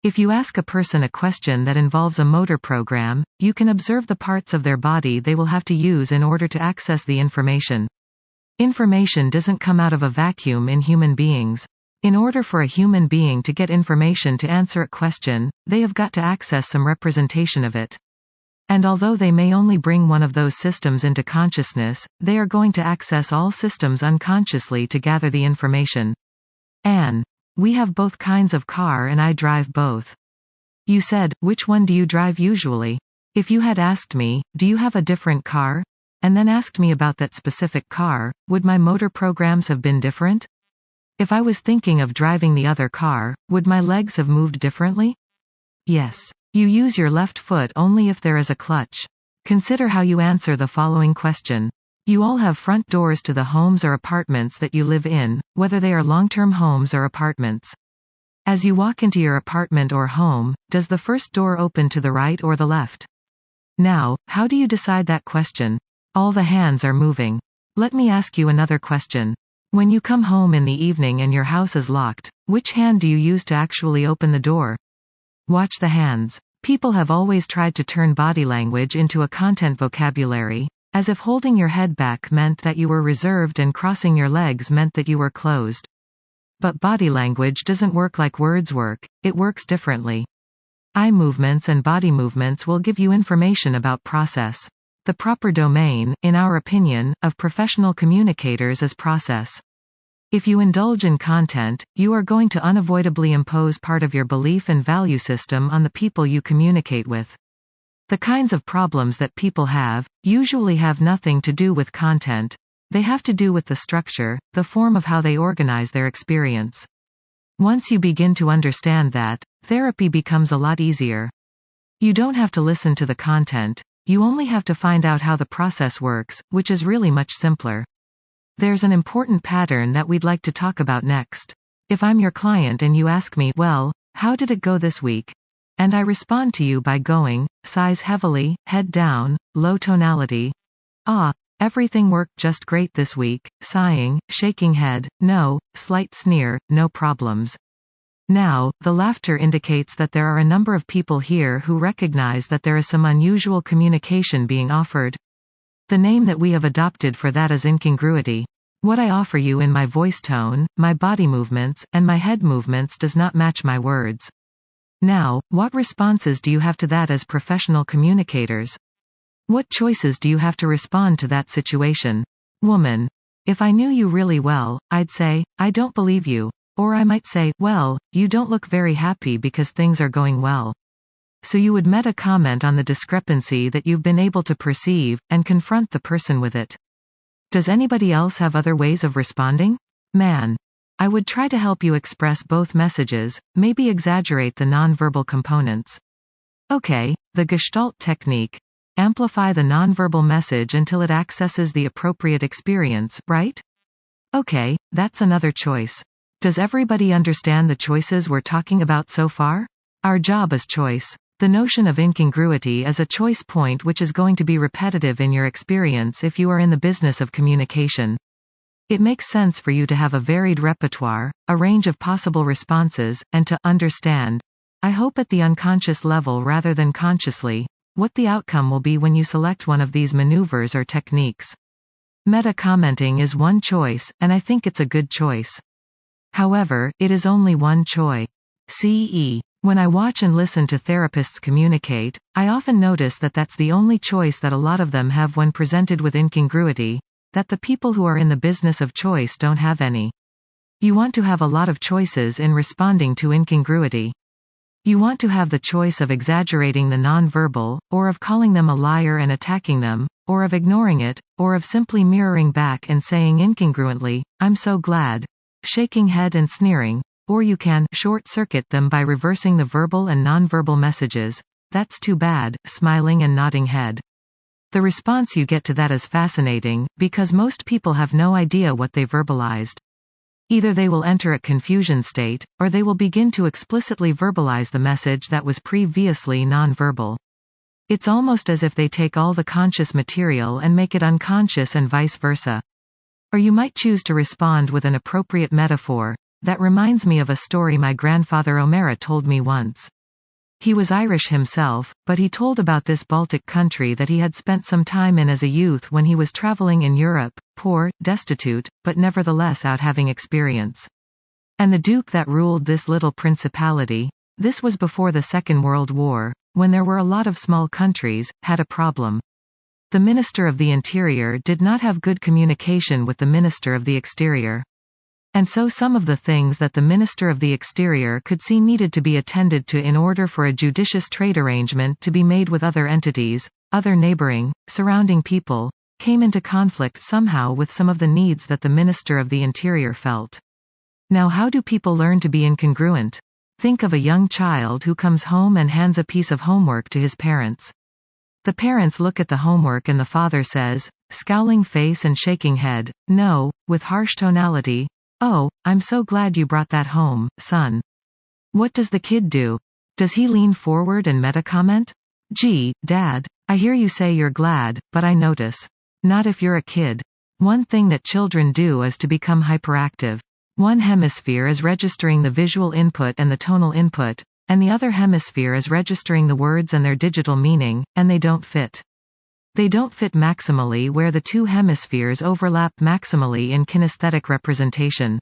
If you ask a person a question that involves a motor program, you can observe the parts of their body they will have to use in order to access the information. Information doesn't come out of a vacuum in human beings. In order for a human being to get information to answer a question, they have got to access some representation of it. And although they may only bring one of those systems into consciousness, they are going to access all systems unconsciously to gather the information. Anne. We have both kinds of car and I drive both. You said, which one do you drive usually? If you had asked me, do you have a different car? And then asked me about that specific car, would my motor programs have been different? If I was thinking of driving the other car, would my legs have moved differently? Yes. You use your left foot only if there is a clutch. Consider how you answer the following question. You all have front doors to the homes or apartments that you live in, whether they are long-term homes or apartments. As you walk into your apartment or home, does the first door open to the right or the left? Now, how do you decide that question? All the hands are moving. Let me ask you another question. When you come home in the evening and your house is locked, which hand do you use to actually open the door? Watch the hands. People have always tried to turn body language into a content vocabulary, as if holding your head back meant that you were reserved and crossing your legs meant that you were closed. But body language doesn't work like words work, it works differently. Eye movements and body movements will give you information about process. The proper domain, in our opinion, of professional communicators is process. If you indulge in content, you are going to unavoidably impose part of your belief and value system on the people you communicate with. The kinds of problems that people have, usually have nothing to do with content. They have to do with the structure, the form of how they organize their experience. Once you begin to understand that, therapy becomes a lot easier. You don't have to listen to the content, you only have to find out how the process works, which is really much simpler. There's an important pattern that we'd like to talk about next. If I'm your client and you ask me, well, how did it go this week? And I respond to you by going, sighs heavily, head down, low tonality. Everything worked just great this week, sighing, shaking head, no, slight sneer, no problems. Now, the laughter indicates that there are a number of people here who recognize that there is some unusual communication being offered. The name that we have adopted for that is incongruity. What I offer you in my voice tone, my body movements, and my head movements does not match my words. Now, what responses do you have to that as professional communicators? What choices do you have to respond to that situation? Woman. If I knew you really well, I'd say, I don't believe you. Or I might say, well, you don't look very happy because things are going well. So you would meta-comment on the discrepancy that you've been able to perceive, and confront the person with it. Does anybody else have other ways of responding? Man. I would try to help you express both messages, maybe exaggerate the nonverbal components. Okay, the Gestalt technique. Amplify the nonverbal message until it accesses the appropriate experience, right? Okay, that's another choice. Does everybody understand the choices we're talking about so far? Our job is choice. The notion of incongruity is a choice point which is going to be repetitive in your experience if you are in the business of communication. It makes sense for you to have a varied repertoire, a range of possible responses, and to understand, I hope at the unconscious level rather than consciously, what the outcome will be when you select one of these maneuvers or techniques. Meta-commenting is one choice, and I think it's a good choice. However, it is only one choice. CE. When I watch and listen to therapists communicate, I often notice that that's the only choice that a lot of them have when presented with incongruity, that the people who are in the business of choice don't have any. You want to have a lot of choices in responding to incongruity. You want to have the choice of exaggerating the non-verbal, or of calling them a liar and attacking them, or of ignoring it, or of simply mirroring back and saying incongruently, "I'm so glad," shaking head and sneering, or you can short-circuit them by reversing the verbal and non-verbal messages, "That's too bad," smiling and nodding head. The response you get to that is fascinating, because most people have no idea what they verbalized. Either they will enter a confusion state, or they will begin to explicitly verbalize the message that was previously non-verbal. It's almost as if they take all the conscious material and make it unconscious and vice versa. Or you might choose to respond with an appropriate metaphor. That reminds me of a story my grandfather O'Mara told me once. He was Irish himself, but he told about this Baltic country that he had spent some time in as a youth when he was traveling in Europe, poor, destitute, but nevertheless out having experience. And the duke that ruled this little principality, this was before the Second World War, when there were a lot of small countries, had a problem. The Minister of the Interior did not have good communication with the Minister of the Exterior. And so some of the things that the Minister of the Exterior could see needed to be attended to in order for a judicious trade arrangement to be made with other entities, other neighboring, surrounding people, came into conflict somehow with some of the needs that the Minister of the Interior felt. Now how do people learn to be incongruent? Think of a young child who comes home and hands a piece of homework to his parents. The parents look at the homework and the father says, scowling face and shaking head, no, with harsh tonality, "Oh, I'm so glad you brought that home, son." What does the kid do? Does he lean forward and meta-comment? "Gee, Dad, I hear you say you're glad, but I notice." Not if you're a kid. One thing that children do is to become hyperactive. One hemisphere is registering the visual input and the tonal input, and the other hemisphere is registering the words and their digital meaning, and they don't fit. They don't fit maximally where the two hemispheres overlap maximally in kinesthetic representation.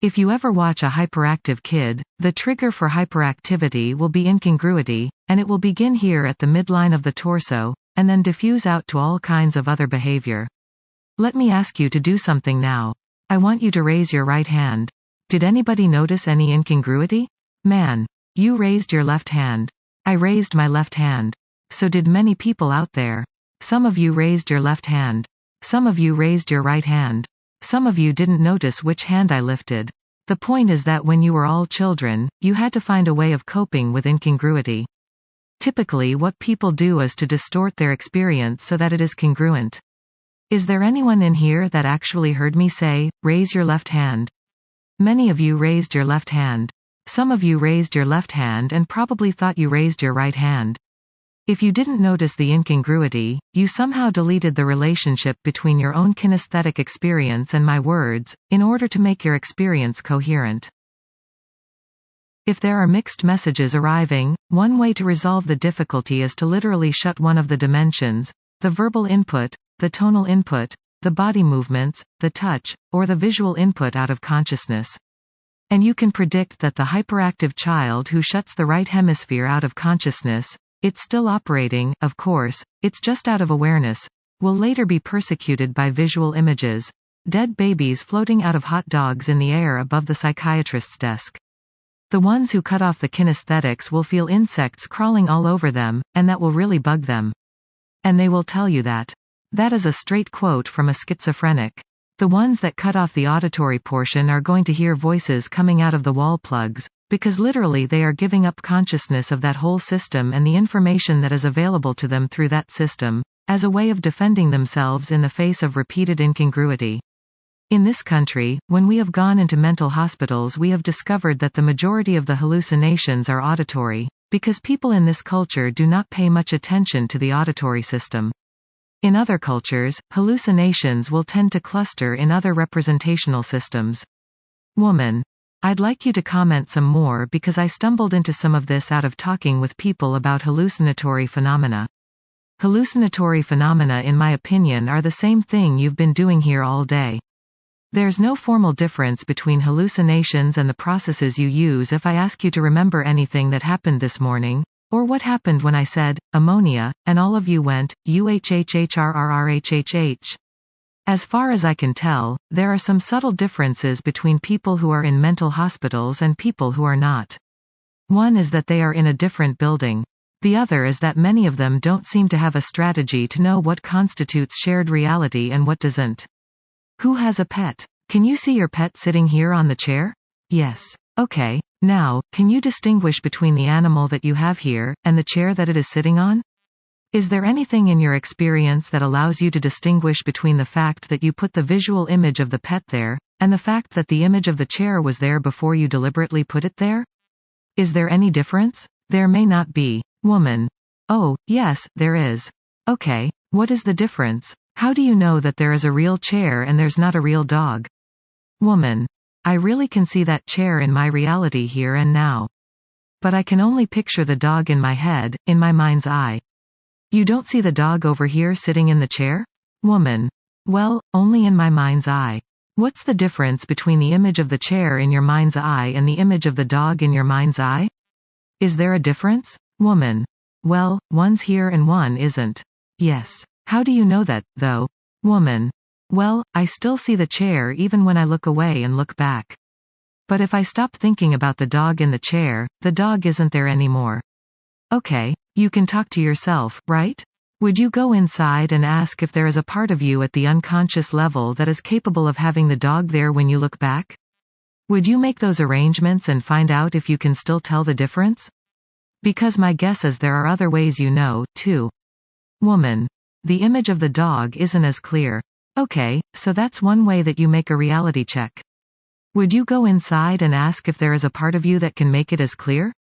If you ever watch a hyperactive kid, the trigger for hyperactivity will be incongruity, and it will begin here at the midline of the torso, and then diffuse out to all kinds of other behavior. Let me ask you to do something now. I want you to raise your right hand. Did anybody notice any incongruity? Man. You raised your left hand. I raised my left hand. So did many people out there. Some of you raised your left hand. Some of you raised your right hand. Some of you didn't notice which hand I lifted. The point is that when you were all children, you had to find a way of coping with incongruity. Typically what people do is to distort their experience so that it is congruent. Is there anyone in here that actually heard me say, raise your left hand? Many of you raised your left hand. Some of you raised your left hand and probably thought you raised your right hand. If you didn't notice the incongruity, you somehow deleted the relationship between your own kinesthetic experience and my words, in order to make your experience coherent. If there are mixed messages arriving, one way to resolve the difficulty is to literally shut one of the dimensions, the verbal input, the tonal input, the body movements, the touch, or the visual input out of consciousness. And you can predict that the hyperactive child who shuts the right hemisphere out of consciousness, it's still operating, of course, it's just out of awareness, will later be persecuted by visual images. Dead babies floating out of hot dogs in the air above the psychiatrist's desk. The ones who cut off the kinesthetics will feel insects crawling all over them, and that will really bug them. And they will tell you that. That is a straight quote from a schizophrenic. The ones that cut off the auditory portion are going to hear voices coming out of the wall plugs, because literally they are giving up consciousness of that whole system and the information that is available to them through that system, as a way of defending themselves in the face of repeated incongruity. In this country, when we have gone into mental hospitals, we have discovered that the majority of the hallucinations are auditory, because people in this culture do not pay much attention to the auditory system. In other cultures, hallucinations will tend to cluster in other representational systems. Woman. I'd like you to comment some more because I stumbled into some of this out of talking with people about hallucinatory phenomena. Hallucinatory phenomena, in my opinion, are the same thing you've been doing here all day. There's no formal difference between hallucinations and the processes you use if I ask you to remember anything that happened this morning, or what happened when I said, ammonia, and all of you went, uhhhrrrhhh. As far as I can tell, there are some subtle differences between people who are in mental hospitals and people who are not. One is that they are in a different building. The other is that many of them don't seem to have a strategy to know what constitutes shared reality and what doesn't. Who has a pet? Can you see your pet sitting here on the chair? Yes. Okay. Now, can you distinguish between the animal that you have here, and the chair that it is sitting on? Is there anything in your experience that allows you to distinguish between the fact that you put the visual image of the pet there, and the fact that the image of the chair was there before you deliberately put it there? Is there any difference? There may not be. Woman. Oh, yes, there is. Okay. What is the difference? How do you know that there is a real chair and there's not a real dog? Woman. I really can see that chair in my reality here and now. But I can only picture the dog in my head, in my mind's eye. You don't see the dog over here sitting in the chair? Woman. Well, only in my mind's eye. What's the difference between the image of the chair in your mind's eye and the image of the dog in your mind's eye? Is there a difference? Woman. Well, one's here and one isn't. Yes. How do you know that, though? Woman. Well, I still see the chair even when I look away and look back. But if I stop thinking about the dog in the chair, the dog isn't there anymore. Okay, you can talk to yourself, right? Would you go inside and ask if there is a part of you at the unconscious level that is capable of having the dog there when you look back? Would you make those arrangements and find out if you can still tell the difference? Because my guess is there are other ways you know, too. Woman. The image of the dog isn't as clear. Okay, so that's one way that you make a reality check. Would you go inside and ask if there is a part of you that can make it as clear?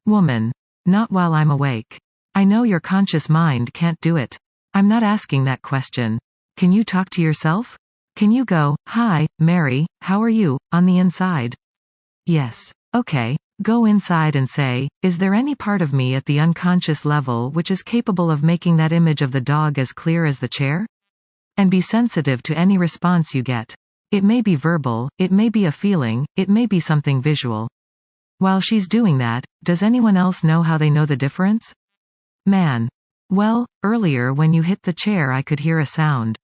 Woman. Not while I'm awake. I know your conscious mind can't do it. I'm not asking that question. Can you talk to yourself? Can you go, hi, Mary, how are you, on the inside? Yes. Okay. Go inside and say, is there any part of me at the unconscious level which is capable of making that image of the dog as clear as the chair? And be sensitive to any response you get. It may be verbal, it may be a feeling, it may be something visual. While she's doing that, does anyone else know how they know the difference? Man. Well, earlier when you hit the chair I could hear a sound.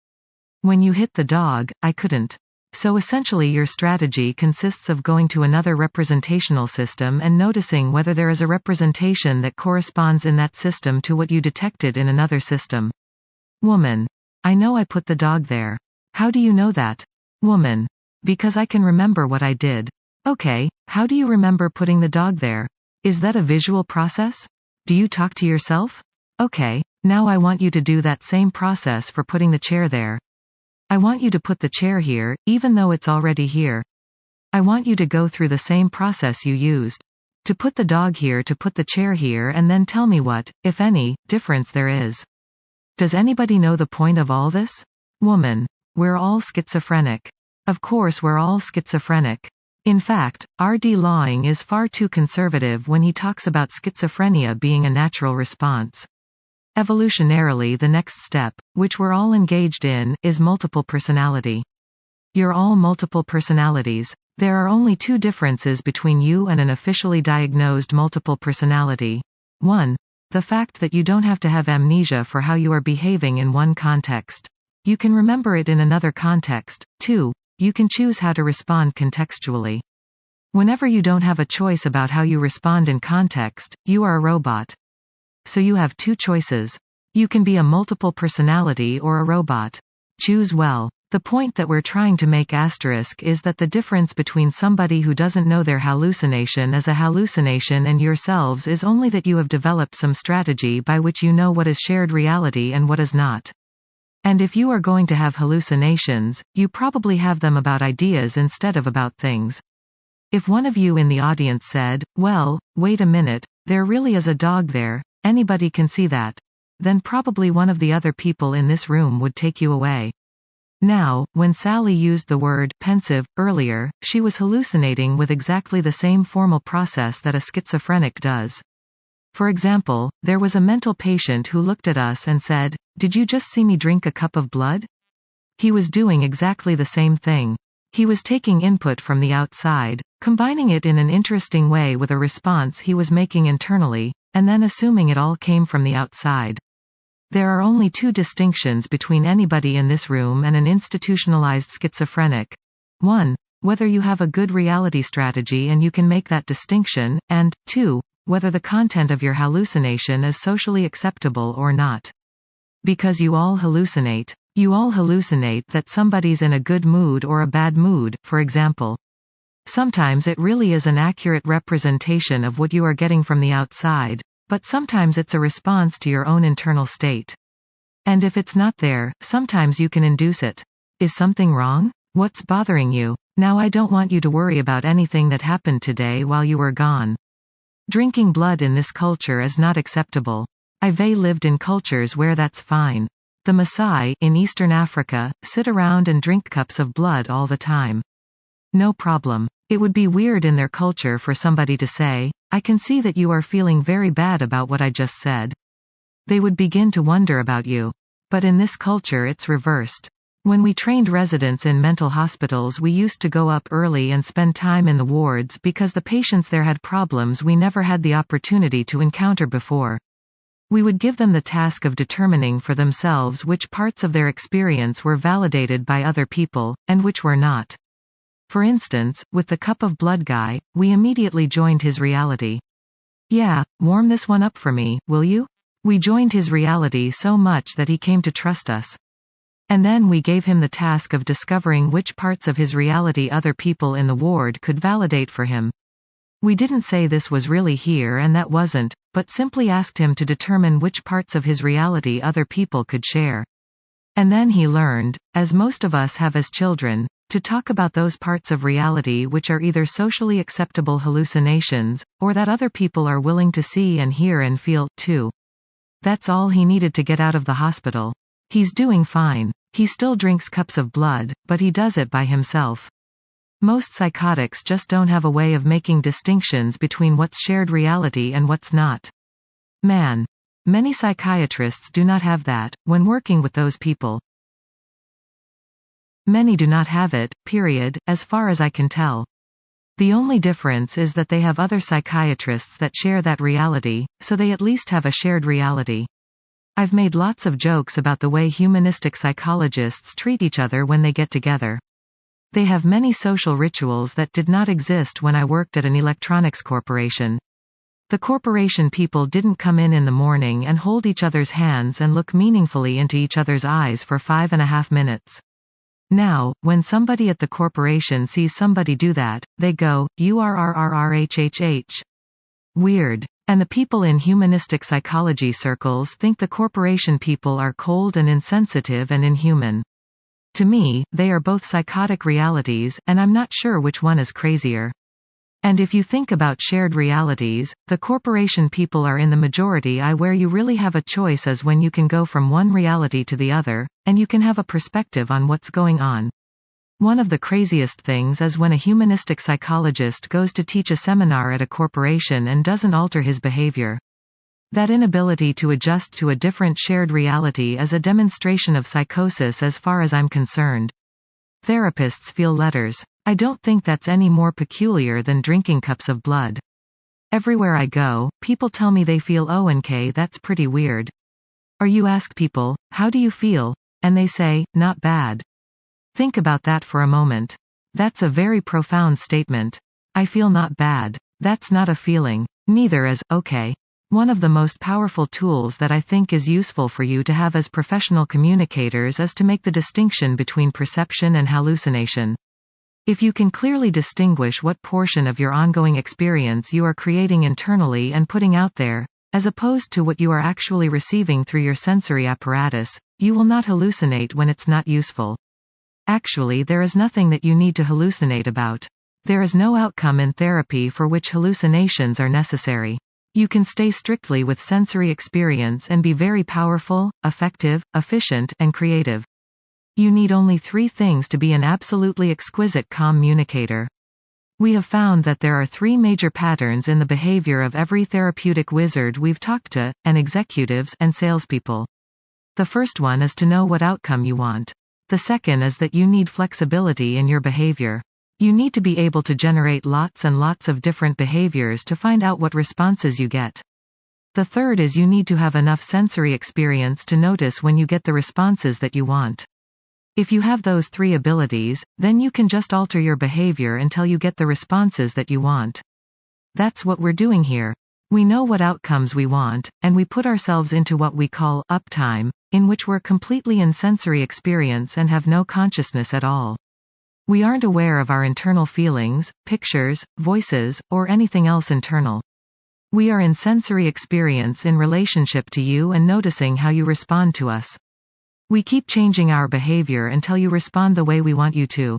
When you hit the dog, I couldn't. So essentially your strategy consists of going to another representational system and noticing whether there is a representation that corresponds in that system to what you detected in another system. Woman. I know I put the dog there. How do you know that? Woman. Because I can remember what I did. Okay, how do you remember putting the dog there? Is that a visual process? Do you talk to yourself? Okay, now I want you to do that same process for putting the chair there. I want you to put the chair here, even though it's already here. I want you to go through the same process you used. To put the dog here, to put the chair here, and then tell me what, if any, difference there is. Does anybody know the point of all this? Woman. We're all schizophrenic. Of course we're all schizophrenic. In fact, R.D. Laing is far too conservative when he talks about schizophrenia being a natural response. Evolutionarily, the next step, which we're all engaged in, is multiple personality. You're all multiple personalities. There are only two differences between you and an officially diagnosed multiple personality. 1. The fact that you don't have to have amnesia for how you are behaving in one context. You can remember it in another context. 2. You can choose how to respond contextually. Whenever you don't have a choice about how you respond in context, you are a robot. So you have two choices. You can be a multiple personality or a robot. Choose well. The point that we're trying to make asterisk is that the difference between somebody who doesn't know their hallucination is a hallucination and yourselves is only that you have developed some strategy by which you know what is shared reality and what is not. And if you are going to have hallucinations, you probably have them about ideas instead of about things. If one of you in the audience said, well, wait a minute, there really is a dog there, anybody can see that, then probably one of the other people in this room would take you away. Now, when Sally used the word pensive earlier, she was hallucinating with exactly the same formal process that a schizophrenic does. For example, there was a mental patient who looked at us and said, "Did you just see me drink a cup of blood?" He was doing exactly the same thing. He was taking input from the outside, combining it in an interesting way with a response he was making internally, and then assuming it all came from the outside. There are only two distinctions between anybody in this room and an institutionalized schizophrenic. 1. Whether you have a good reality strategy and you can make that distinction, and 2. Whether the content of your hallucination is socially acceptable or not. Because you all hallucinate. You all hallucinate that somebody's in a good mood or a bad mood, for example. Sometimes it really is an accurate representation of what you are getting from the outside, but sometimes it's a response to your own internal state. And if it's not there, sometimes you can induce it. Is something wrong? What's bothering you? Now I don't want you to worry about anything that happened today while you were gone. Drinking blood in this culture is not acceptable. I've lived in cultures where that's fine. The Maasai, in Eastern Africa, sit around and drink cups of blood all the time. No problem. It would be weird in their culture for somebody to say, I can see that you are feeling very bad about what I just said. They would begin to wonder about you. But in this culture it's reversed. When we trained residents in mental hospitals, we used to go up early and spend time in the wards because the patients there had problems we never had the opportunity to encounter before. We would give them the task of determining for themselves which parts of their experience were validated by other people, and which were not. For instance, with the cup of blood guy, we immediately joined his reality. Yeah, warm this one up for me, will you? We joined his reality so much that he came to trust us. And then we gave him the task of discovering which parts of his reality other people in the ward could validate for him. We didn't say this was really here and that wasn't, but simply asked him to determine which parts of his reality other people could share. And then he learned, as most of us have as children, to talk about those parts of reality which are either socially acceptable hallucinations, or that other people are willing to see and hear and feel, too. That's all he needed to get out of the hospital. He's doing fine. He still drinks cups of blood, but he does it by himself. Most psychotics just don't have a way of making distinctions between what's shared reality and what's not. Man. Many psychiatrists do not have that, when working with those people. Many do not have it, period, as far as I can tell. The only difference is that they have other psychiatrists that share that reality, so they at least have a shared reality. I've made lots of jokes about the way humanistic psychologists treat each other when they get together. They have many social rituals that did not exist when I worked at an electronics corporation. The corporation people didn't come in the morning and hold each other's hands and look meaningfully into each other's eyes for 5.5 minutes. Now, when somebody at the corporation sees somebody do that, they go, "URRRRHHH." Weird. And the people in humanistic psychology circles think the corporation people are cold and insensitive and inhuman. To me, they are both psychotic realities, and I'm not sure which one is crazier. And if you think about shared realities, the corporation people are in the majority where you really have a choice as when you can go from one reality to the other, and you can have a perspective on what's going on. One of the craziest things is when a humanistic psychologist goes to teach a seminar at a corporation and doesn't alter his behavior. That inability to adjust to a different shared reality is a demonstration of psychosis as far as I'm concerned. Therapists feel letters. I don't think that's any more peculiar than drinking cups of blood. Everywhere I go, people tell me they feel okay, that's pretty weird. Or you ask people, how do you feel? And they say, not bad. Think about that for a moment. That's a very profound statement. I feel not bad. That's not a feeling. Neither is okay. One of the most powerful tools that I think is useful for you to have as professional communicators is to make the distinction between perception and hallucination. If you can clearly distinguish what portion of your ongoing experience you are creating internally and putting out there, as opposed to what you are actually receiving through your sensory apparatus, you will not hallucinate when it's not useful. Actually, there is nothing that you need to hallucinate about. There is no outcome in therapy for which hallucinations are necessary. You can stay strictly with sensory experience and be very powerful, effective, efficient, and creative. You need only 3 things to be an absolutely exquisite communicator. We have found that there are 3 major patterns in the behavior of every therapeutic wizard we've talked to, and executives and salespeople. The first one is to know what outcome you want. The second is that you need flexibility in your behavior. You need to be able to generate lots and lots of different behaviors to find out what responses you get. The third is you need to have enough sensory experience to notice when you get the responses that you want. If you have those three abilities, then you can just alter your behavior until you get the responses that you want. That's what we're doing here. We know what outcomes we want, and we put ourselves into what we call uptime, in which we're completely in sensory experience and have no consciousness at all. We aren't aware of our internal feelings, pictures, voices, or anything else internal. We are in sensory experience in relationship to you and noticing how you respond to us. We keep changing our behavior until you respond the way we want you to.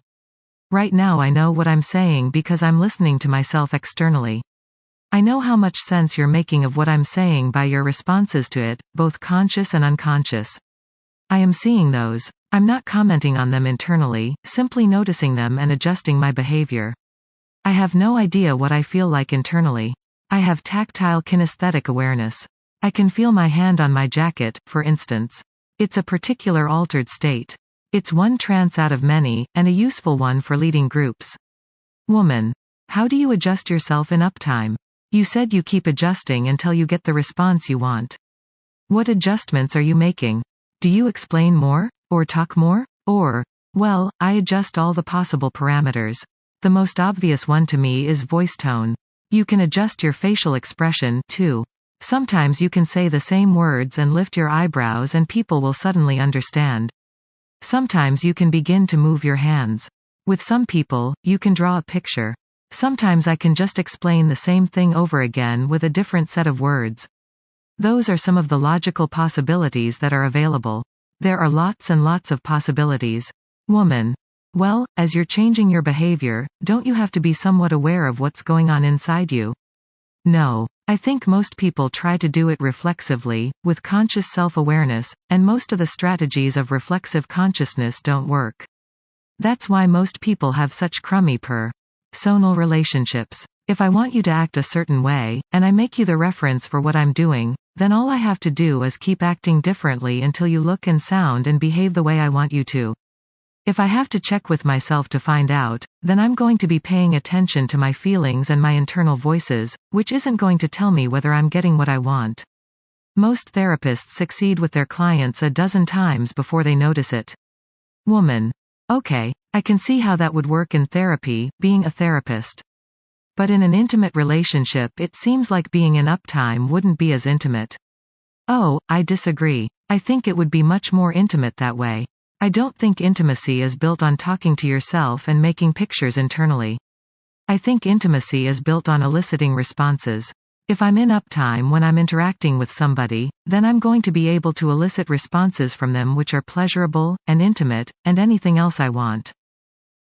Right now I know what I'm saying because I'm listening to myself externally. I know how much sense you're making of what I'm saying by your responses to it, both conscious and unconscious. I am seeing those. I'm not commenting on them internally, simply noticing them and adjusting my behavior. I have no idea what I feel like internally. I have tactile kinesthetic awareness. I can feel my hand on my jacket, for instance. It's a particular altered state. It's one trance out of many, and a useful one for leading groups. Woman. How do you adjust yourself in uptime? You said you keep adjusting until you get the response you want. What adjustments are you making? Do you explain more? Or talk more? Or, well, I adjust all the possible parameters. The most obvious one to me is voice tone. You can adjust your facial expression, too. Sometimes you can say the same words and lift your eyebrows and people will suddenly understand. Sometimes you can begin to move your hands. With some people, you can draw a picture. Sometimes I can just explain the same thing over again with a different set of words. Those are some of the logical possibilities that are available. There are lots and lots of possibilities. Woman. Well, as you're changing your behavior, don't you have to be somewhat aware of what's going on inside you? No. I think most people try to do it reflexively, with conscious self-awareness, and most of the strategies of reflexive consciousness don't work. That's why most people have such crummy personal relationships. If I want you to act a certain way, and I make you the reference for what I'm doing, then all I have to do is keep acting differently until you look and sound and behave the way I want you to. If I have to check with myself to find out, then I'm going to be paying attention to my feelings and my internal voices, which isn't going to tell me whether I'm getting what I want. Most therapists succeed with their clients a dozen times before they notice it. Woman. Okay, I can see how that would work in therapy, being a therapist. But in an intimate relationship it seems like being in uptime wouldn't be as intimate. Oh, I disagree. I think it would be much more intimate that way. I don't think intimacy is built on talking to yourself and making pictures internally. I think intimacy is built on eliciting responses. If I'm in uptime when I'm interacting with somebody, then I'm going to be able to elicit responses from them which are pleasurable, and intimate, and anything else I want.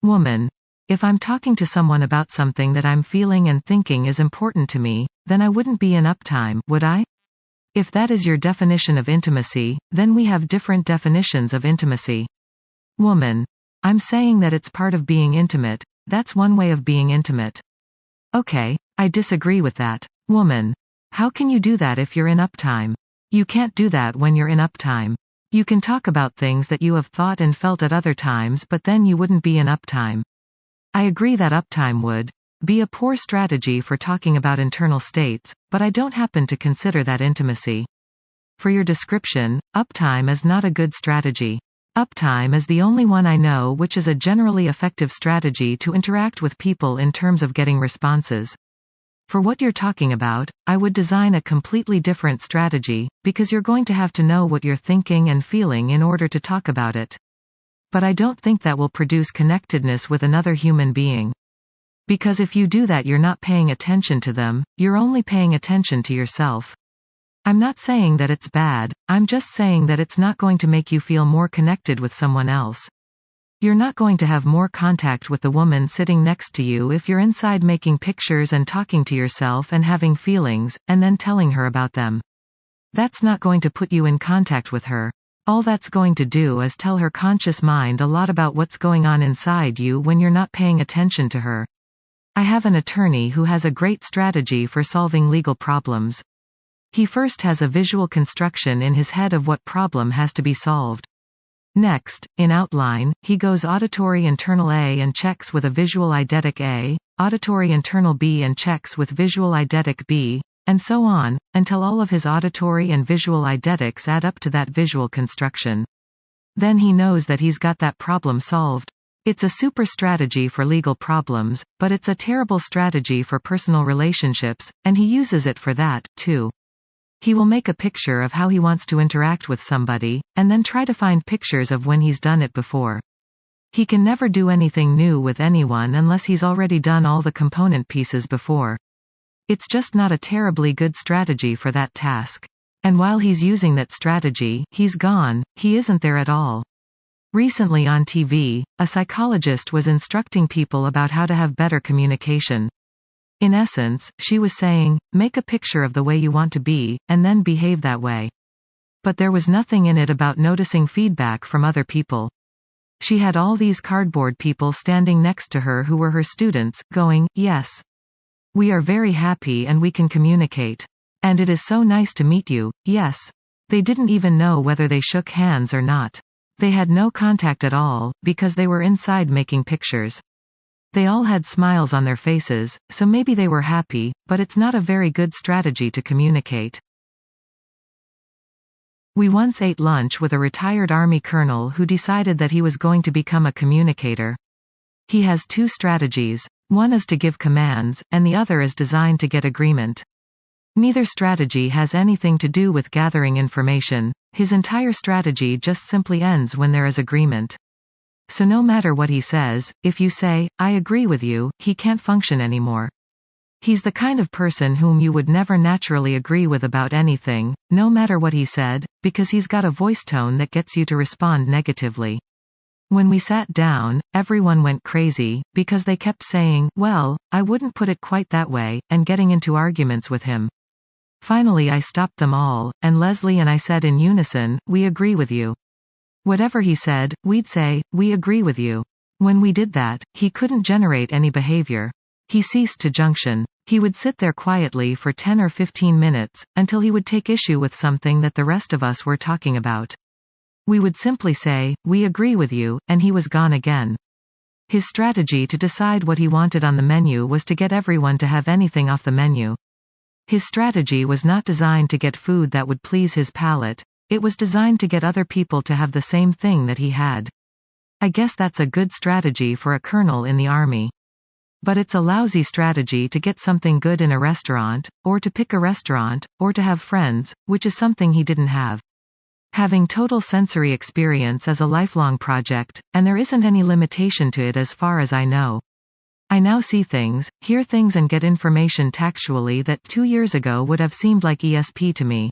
Woman. If I'm talking to someone about something that I'm feeling and thinking is important to me, then I wouldn't be in uptime, would I? If that is your definition of intimacy, then we have different definitions of intimacy. Woman. I'm saying that it's part of being intimate. That's one way of being intimate. Okay, I disagree with that. Woman. How can you do that if you're in uptime? You can't do that when you're in uptime. You can talk about things that you have thought and felt at other times, but then you wouldn't be in uptime. I agree that uptime would be a poor strategy for talking about internal states, but I don't happen to consider that intimacy. For your description, uptime is not a good strategy. Uptime is the only one I know which is a generally effective strategy to interact with people in terms of getting responses. For what you're talking about, I would design a completely different strategy, because you're going to have to know what you're thinking and feeling in order to talk about it. But I don't think that will produce connectedness with another human being. Because if you do that you're not paying attention to them, you're only paying attention to yourself. I'm not saying that it's bad, I'm just saying that it's not going to make you feel more connected with someone else. You're not going to have more contact with the woman sitting next to you if you're inside making pictures and talking to yourself and having feelings, and then telling her about them. That's not going to put you in contact with her. All that's going to do is tell her conscious mind a lot about what's going on inside you when you're not paying attention to her. I have an attorney who has a great strategy for solving legal problems. He first has a visual construction in his head of what problem has to be solved. Next, in outline, he goes auditory internal A and checks with a visual eidetic A, auditory internal B and checks with visual eidetic B, and so on, until all of his auditory and visual eidetics add up to that visual construction. Then he knows that he's got that problem solved. It's a super strategy for legal problems, but it's a terrible strategy for personal relationships, and he uses it for that, too. He will make a picture of how he wants to interact with somebody, and then try to find pictures of when he's done it before. He can never do anything new with anyone unless he's already done all the component pieces before. It's just not a terribly good strategy for that task. And while he's using that strategy, he's gone, he isn't there at all. Recently on TV, a psychologist was instructing people about how to have better communication. In essence, she was saying, make a picture of the way you want to be, and then behave that way. But there was nothing in it about noticing feedback from other people. She had all these cardboard people standing next to her who were her students, going, yes. We are very happy and we can communicate. And it is so nice to meet you, yes. They didn't even know whether they shook hands or not. They had no contact at all, because they were inside making pictures. They all had smiles on their faces, so maybe they were happy, but it's not a very good strategy to communicate. We once ate lunch with a retired Army colonel who decided that he was going to become a communicator. He has two strategies. One is to give commands, and the other is designed to get agreement. Neither strategy has anything to do with gathering information. His entire strategy just simply ends when there is agreement. So no matter what he says, if you say, I agree with you, he can't function anymore. He's the kind of person whom you would never naturally agree with about anything, no matter what he said, because he's got a voice tone that gets you to respond negatively. When we sat down, everyone went crazy, because they kept saying, well, I wouldn't put it quite that way, and getting into arguments with him. Finally I stopped them all, and Leslie and I said in unison, we agree with you. Whatever he said, we'd say, we agree with you. When we did that, he couldn't generate any behavior. He ceased to junction. He would sit there quietly for 10 or 15 minutes, until he would take issue with something that the rest of us were talking about. We would simply say, we agree with you, and he was gone again. His strategy to decide what he wanted on the menu was to get everyone to have anything off the menu. His strategy was not designed to get food that would please his palate. It was designed to get other people to have the same thing that he had. I guess that's a good strategy for a colonel in the army. But it's a lousy strategy to get something good in a restaurant, or to pick a restaurant, or to have friends, which is something he didn't have. Having total sensory experience is a lifelong project, and there isn't any limitation to it as far as I know. I now see things, hear things and get information tactually that 2 years ago would have seemed like ESP to me.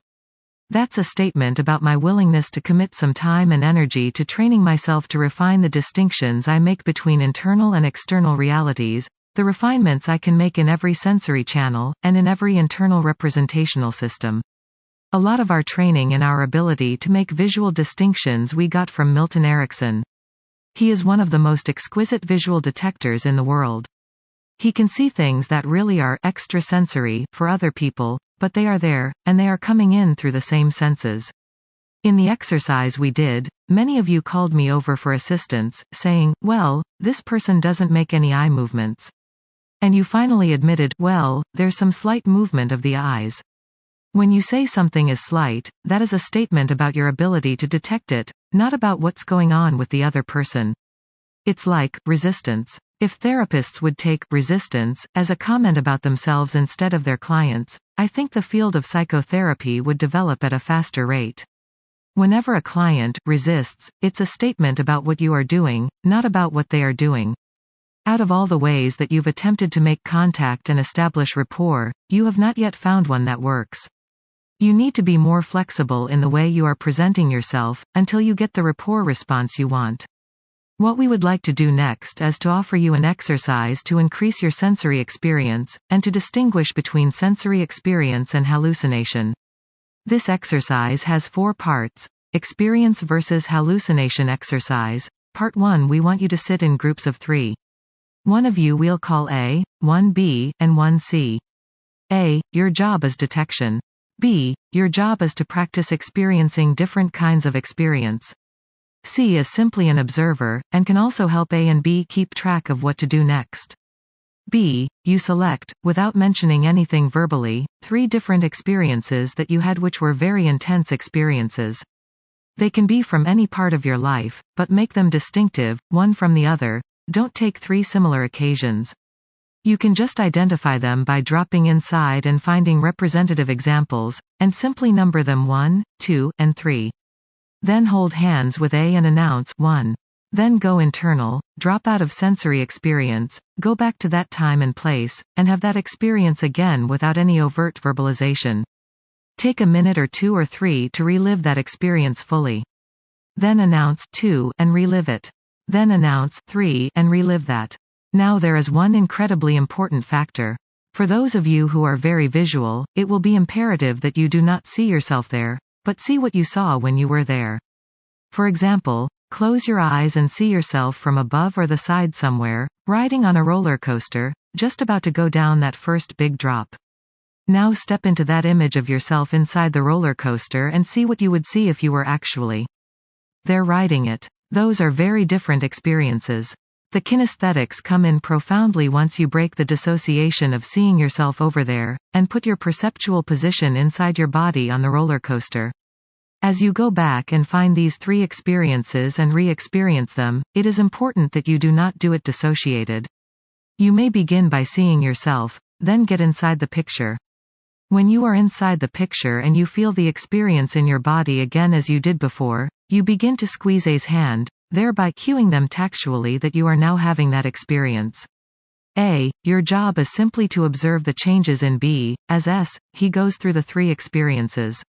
That's a statement about my willingness to commit some time and energy to training myself to refine the distinctions I make between internal and external realities, the refinements I can make in every sensory channel, and in every internal representational system. A lot of our training and our ability to make visual distinctions we got from Milton Erickson. He is one of the most exquisite visual detectors in the world. He can see things that really are extrasensory for other people, but they are there, and they are coming in through the same senses. In the exercise we did, many of you called me over for assistance, saying, well, this person doesn't make any eye movements. And you finally admitted, well, there's some slight movement of the eyes. When you say something is slight, that is a statement about your ability to detect it, not about what's going on with the other person. It's like resistance. If therapists would take resistance as a comment about themselves instead of their clients, I think the field of psychotherapy would develop at a faster rate. Whenever a client resists, it's a statement about what you are doing, not about what they are doing. Out of all the ways that you've attempted to make contact and establish rapport, you have not yet found one that works. You need to be more flexible in the way you are presenting yourself, until you get the rapport response you want. What we would like to do next is to offer you an exercise to increase your sensory experience, and to distinguish between sensory experience and hallucination. This exercise has 4 parts. Experience versus hallucination exercise. Part 1, we want you to sit in groups of 3. One of you we'll call A, one B, and one C. A, your job is detection. B, your job is to practice experiencing different kinds of experience. C is simply an observer, and can also help A and B keep track of what to do next. B, you select, without mentioning anything verbally, 3 different experiences that you had which were very intense experiences. They can be from any part of your life, but make them distinctive, one from the other. Don't take 3 similar occasions. You can just identify them by dropping inside and finding representative examples, and simply number them 1, 2, and 3. Then hold hands with A and announce 1. Then go internal, drop out of sensory experience, go back to that time and place, and have that experience again without any overt verbalization. Take a minute or 2 or 3 to relive that experience fully. Then announce 2 and relive it. Then announce 3 and relive that. Now there is one incredibly important factor. For those of you who are very visual, it will be imperative that you do not see yourself there, but see what you saw when you were there. For example, close your eyes and see yourself from above or the side somewhere, riding on a roller coaster, just about to go down that first big drop. Now step into that image of yourself inside the roller coaster and see what you would see if you were actually there riding it. Those are very different experiences. The kinesthetics come in profoundly once you break the dissociation of seeing yourself over there, and put your perceptual position inside your body on the roller coaster. As you go back and find these 3 experiences and re-experience them, it is important that you do not do it dissociated. You may begin by seeing yourself, then get inside the picture. When you are inside the picture and you feel the experience in your body again as you did before, you begin to squeeze A's hand, thereby cueing them tactually that you are now having that experience. A, your job is simply to observe the changes in B, as S, he goes through the 3 experiences.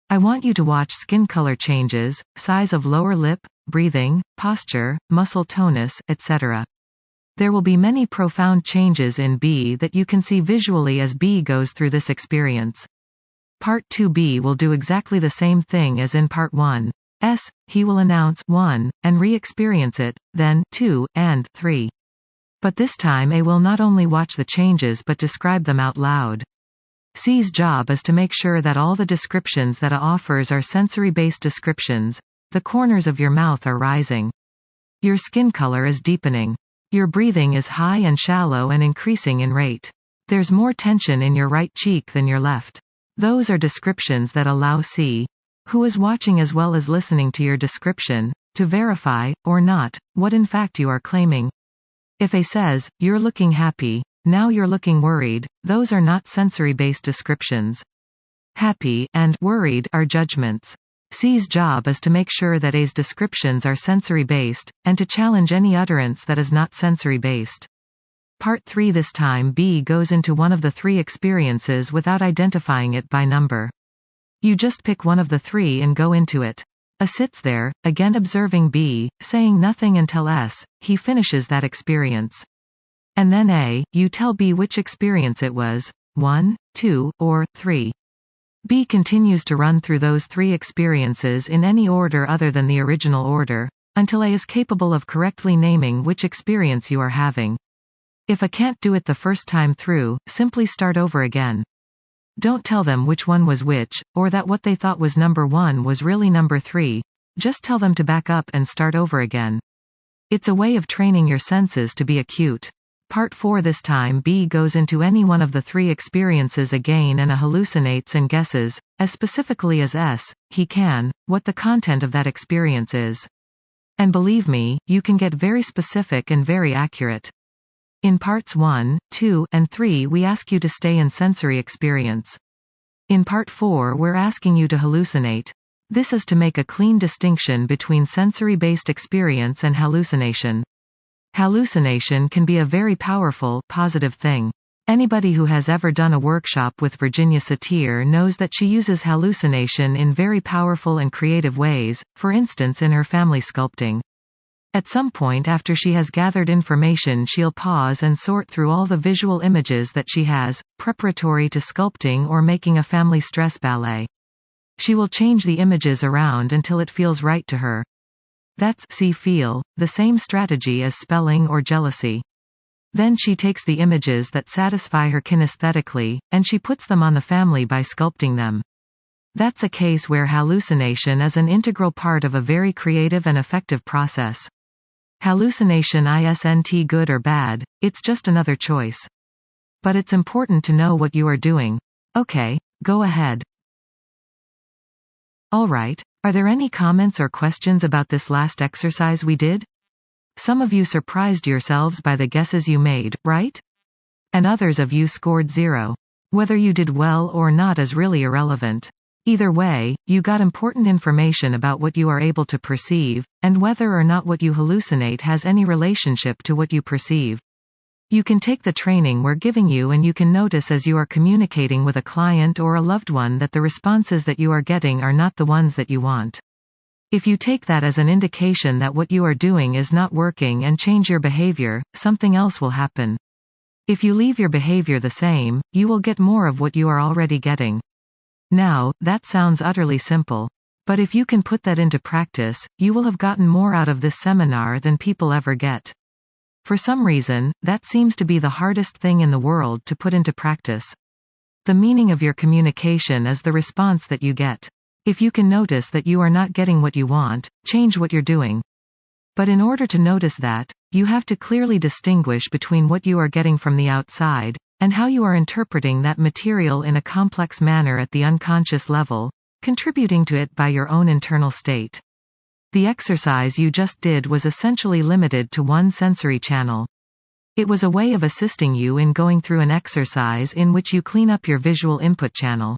I want you to watch skin color changes, size of lower lip, breathing, posture, muscle tonus, etc. There will be many profound changes in B that you can see visually as B goes through this experience. Part 2B will do exactly the same thing as in Part 1. S, he will announce 1, and re-experience it, then 2, and 3. But this time A will not only watch the changes but describe them out loud. C's job is to make sure that all the descriptions that A offers are sensory-based descriptions. The corners of your mouth are rising. Your skin color is deepening. Your breathing is high and shallow and increasing in rate. There's more tension in your right cheek than your left. Those are descriptions that allow C, who is watching as well as listening to your description, to verify, or not, what in fact you are claiming. If A says, "You're looking happy," "Now you're looking worried," those are not sensory-based descriptions. Happy and worried are judgments. C's job is to make sure that A's descriptions are sensory-based, and to challenge any utterance that is not sensory-based. Part 3 this time B goes into one of the 3 experiences without identifying it by number. You just pick one of the 3 and go into it. A sits there, again observing B, saying nothing until S, he finishes that experience. And then A, you tell B which experience it was, 1, 2, or 3. B continues to run through those 3 experiences in any order other than the original order, until A is capable of correctly naming which experience you are having. If A can't do it the first time through, simply start over again. Don't tell them which one was which, or that what they thought was number 1 was really number 3, just tell them to back up and start over again. It's a way of training your senses to be acute. Part 4 this time B goes into any one of the 3 experiences again and A hallucinates and guesses, as specifically as S, he can, what the content of that experience is. And believe me, you can get very specific and very accurate. In parts 1, 2, and 3 we ask you to stay in sensory experience. In part 4 we're asking you to hallucinate. This is to make a clean distinction between sensory-based experience and hallucination. Hallucination can be a very powerful, positive thing. Anybody who has ever done a workshop with Virginia Satir knows that she uses hallucination in very powerful and creative ways, for instance in her family sculpting. At some point after she has gathered information she'll pause and sort through all the visual images that she has, preparatory to sculpting or making a family stress ballet. She will change the images around until it feels right to her. That's see feel, the same strategy as spelling or jealousy. Then she takes the images that satisfy her kinesthetically, and she puts them on the family by sculpting them. That's a case where hallucination is an integral part of a very creative and effective process. Hallucination isn't good or bad, it's just another choice. But it's important to know what you are doing. Okay, go ahead. Alright, are there any comments or questions about this last exercise we did? Some of you surprised yourselves by the guesses you made, right? And others of you scored 0. Whether you did well or not is really irrelevant. Either way, you got important information about what you are able to perceive, and whether or not what you hallucinate has any relationship to what you perceive. You can take the training we're giving you and you can notice as you are communicating with a client or a loved one that the responses that you are getting are not the ones that you want. If you take that as an indication that what you are doing is not working and change your behavior, something else will happen. If you leave your behavior the same, you will get more of what you are already getting. Now, that sounds utterly simple. But if you can put that into practice, you will have gotten more out of this seminar than people ever get. For some reason, that seems to be the hardest thing in the world to put into practice. The meaning of your communication is the response that you get. If you can notice that you are not getting what you want, change what you're doing. But in order to notice that, you have to clearly distinguish between what you are getting from the outside, and how you are interpreting that material in a complex manner at the unconscious level, contributing to it by your own internal state. The exercise you just did was essentially limited to one sensory channel. It was a way of assisting you in going through an exercise in which you clean up your visual input channel.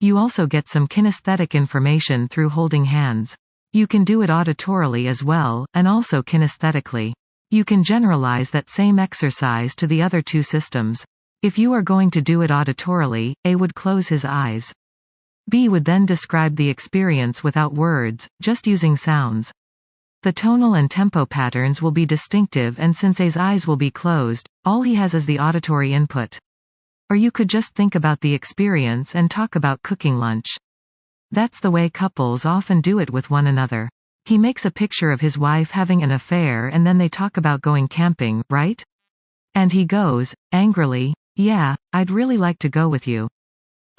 You also get some kinesthetic information through holding hands. You can do it auditorily as well, and also kinesthetically. You can generalize that same exercise to the other two systems. If you are going to do it auditorily, A would close his eyes. B would then describe the experience without words, just using sounds. The tonal and tempo patterns will be distinctive, and since A's eyes will be closed, all he has is the auditory input. Or you could just think about the experience and talk about cooking lunch. That's the way couples often do it with one another. He makes a picture of his wife having an affair and then they talk about going camping, right? And he goes, angrily, "Yeah, I'd really like to go with you.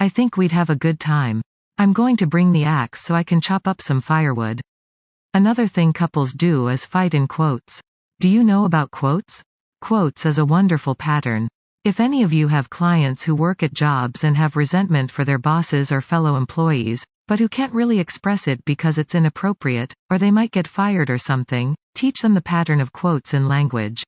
I think we'd have a good time. I'm going to bring the axe so I can chop up some firewood." Another thing couples do is fight in quotes. Do you know about quotes? Quotes is a wonderful pattern. If any of you have clients who work at jobs and have resentment for their bosses or fellow employees, but who can't really express it because it's inappropriate, or they might get fired or something, teach them the pattern of quotes in language.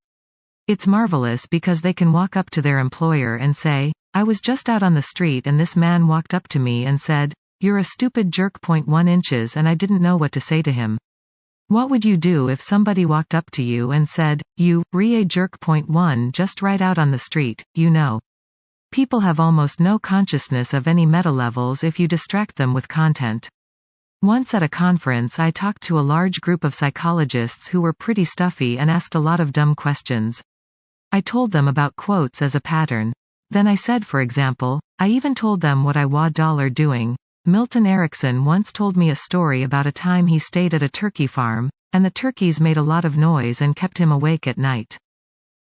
It's marvelous because they can walk up to their employer and say, "I was just out on the street and this man walked up to me and said, 'You're a stupid jerk. 1 inches,' and I didn't know what to say to him." What would you do if somebody walked up to you and said, "You, a jerk. 1 just right out on the street, you know?" People have almost no consciousness of any meta levels if you distract them with content. Once at a conference I talked to a large group of psychologists who were pretty stuffy and asked a lot of dumb questions. I told them about quotes as a pattern. Then I said, for example, I even told them what I was doing. Milton Erickson once told me a story about a time he stayed at a turkey farm, and the turkeys made a lot of noise and kept him awake at night.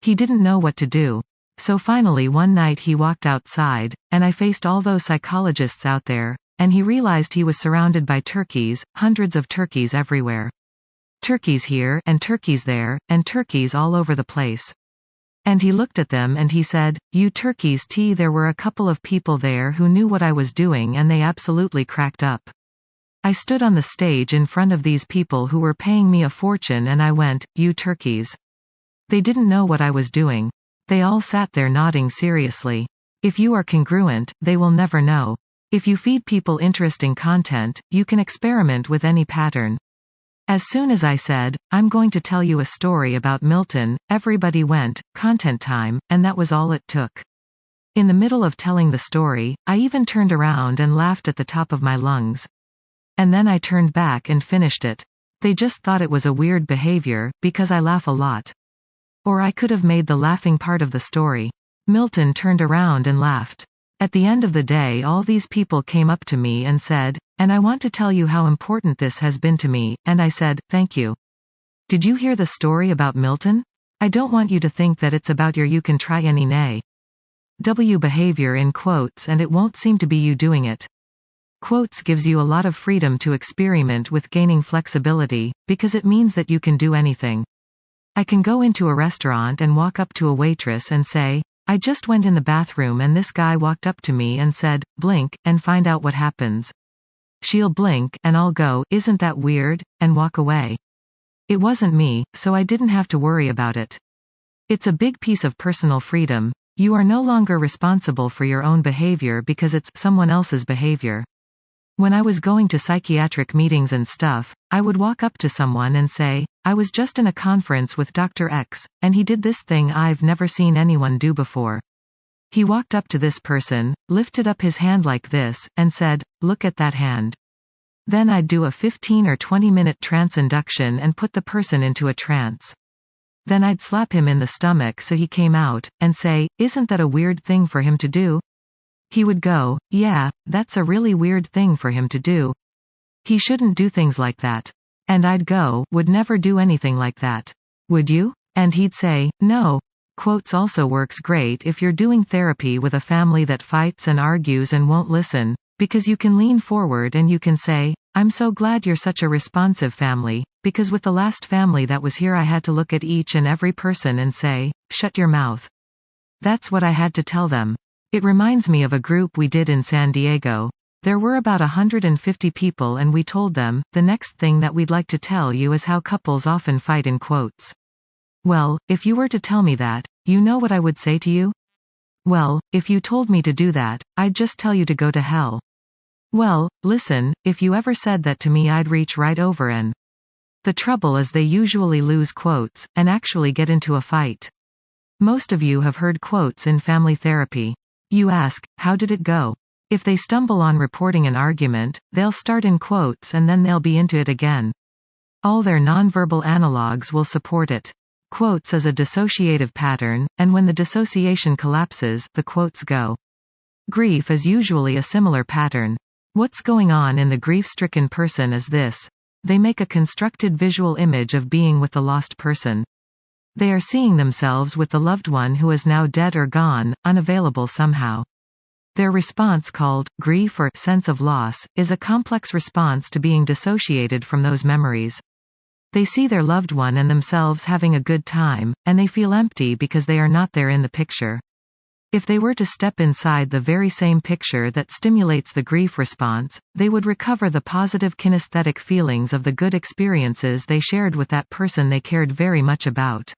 He didn't know what to do. So finally one night he walked outside, and I faced all those psychologists out there, and he realized he was surrounded by turkeys, hundreds of turkeys everywhere. Turkeys here, and turkeys there, and turkeys all over the place. And he looked at them and he said, "You turkeys." There were a couple of people there who knew what I was doing and they absolutely cracked up. I stood on the stage in front of these people who were paying me a fortune and I went, "You turkeys." They didn't know what I was doing. They all sat there nodding seriously. If you are congruent, they will never know. If you feed people interesting content, you can experiment with any pattern. As soon as I said, "I'm going to tell you a story about Milton," everybody went, "Content time," and that was all it took. In the middle of telling the story, I even turned around and laughed at the top of my lungs. And then I turned back and finished it. They just thought it was a weird behavior, because I laugh a lot. Or I could have made the laughing part of the story. Milton turned around and laughed. At the end of the day all these people came up to me and said, "And I want to tell you how important this has been to me," and I said, "Thank you. Did you hear the story about Milton? I don't want you to think that it's about your you can try any nay. W behavior in quotes and it won't seem to be you doing it. Quotes gives you a lot of freedom to experiment with gaining flexibility, because it means that you can do anything. I can go into a restaurant and walk up to a waitress and say, I just went in the bathroom and this guy walked up to me and said, blink, and find out what happens. She'll blink, and I'll go, isn't that weird, and walk away. It wasn't me, so I didn't have to worry about it. It's a big piece of personal freedom. You are no longer responsible for your own behavior because it's someone else's behavior. When I was going to psychiatric meetings and stuff, I would walk up to someone and say, I was just in a conference with Dr. X, and he did this thing I've never seen anyone do before. He walked up to this person, lifted up his hand like this, and said, look at that hand. Then I'd do a 15 or 20-minute trance induction and put the person into a trance. Then I'd slap him in the stomach so he came out, and say, isn't that a weird thing for him to do? He would go, yeah, that's a really weird thing for him to do. He shouldn't do things like that. And I'd go, would never do anything like that. Would you? And he'd say, no. Quotes also works great if you're doing therapy with a family that fights and argues and won't listen, because you can lean forward and you can say, I'm so glad you're such a responsive family, because with the last family that was here I had to look at each and every person and say, shut your mouth. That's what I had to tell them. It reminds me of a group we did in San Diego. There were about 150 people and we told them, the next thing that we'd like to tell you is how couples often fight in quotes. Well, if you were to tell me that, you know what I would say to you? Well, if you told me to do that, I'd just tell you to go to hell. Well, listen, if you ever said that to me I'd reach right over and. The trouble is they usually lose quotes, and actually get into a fight. Most of you have heard quotes in family therapy. You ask, how did it go? If they stumble on reporting an argument, they'll start in quotes and then they'll be into it again. All their nonverbal analogues will support it. Quotes is a dissociative pattern, and when the dissociation collapses, the quotes go. Grief is usually a similar pattern. What's going on in the grief-stricken person is this. They make a constructed visual image of being with the lost person. They are seeing themselves with the loved one who is now dead or gone, unavailable somehow. Their response, called grief or sense of loss, is a complex response to being dissociated from those memories. They see their loved one and themselves having a good time, and they feel empty because they are not there in the picture. If they were to step inside the very same picture that stimulates the grief response, they would recover the positive kinesthetic feelings of the good experiences they shared with that person they cared very much about.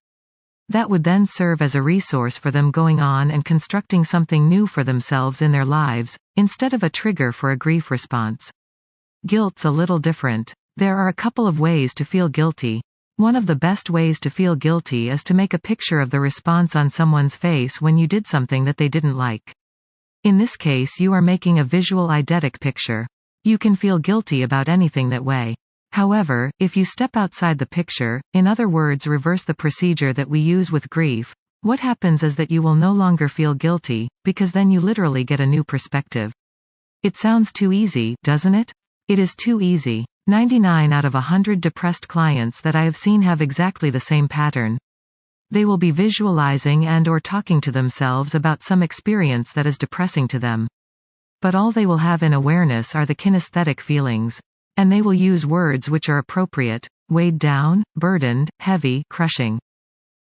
That would then serve as a resource for them going on and constructing something new for themselves in their lives, instead of a trigger for a grief response. Guilt's a little different. There are a couple of ways to feel guilty. One of the best ways to feel guilty is to make a picture of the response on someone's face when you did something that they didn't like. In this case you are making a visual eidetic picture. You can feel guilty about anything that way. However, if you step outside the picture, in other words reverse the procedure that we use with grief, what happens is that you will no longer feel guilty, because then you literally get a new perspective. It sounds too easy, doesn't it? It is too easy. 99 out of 100 depressed clients that I have seen have exactly the same pattern. They will be visualizing and or talking to themselves about some experience that is depressing to them. But all they will have in awareness are the kinesthetic feelings. And they will use words which are appropriate: weighed down, burdened, heavy, crushing.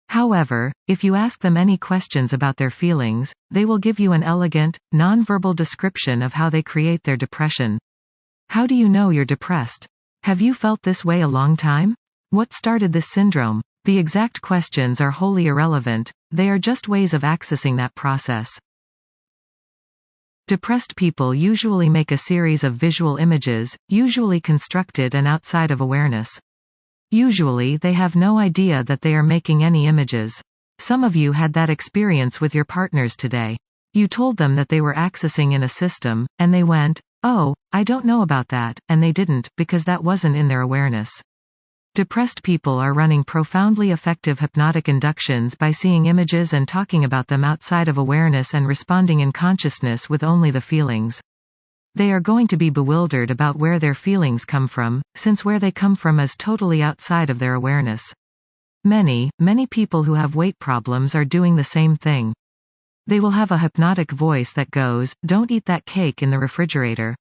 However, if you ask them any questions about their feelings, they will give you an elegant, nonverbal description of how they create their depression. How do you know you're depressed? Have you felt this way a long time? What started this syndrome? The exact questions are wholly irrelevant, they are just ways of accessing that process. Depressed people usually make a series of visual images, usually constructed and outside of awareness. Usually they have no idea that they are making any images. Some of you had that experience with your partners today. You told them that they were accessing in a system, and they went, "Oh, I don't know about that," and they didn't, because that wasn't in their awareness. Depressed people are running profoundly effective hypnotic inductions by seeing images and talking about them outside of awareness and responding in consciousness with only the feelings. They are going to be bewildered about where their feelings come from, since where they come from is totally outside of their awareness. Many people who have weight problems are doing the same thing. They will have a hypnotic voice that goes, "Don't eat that cake in the refrigerator."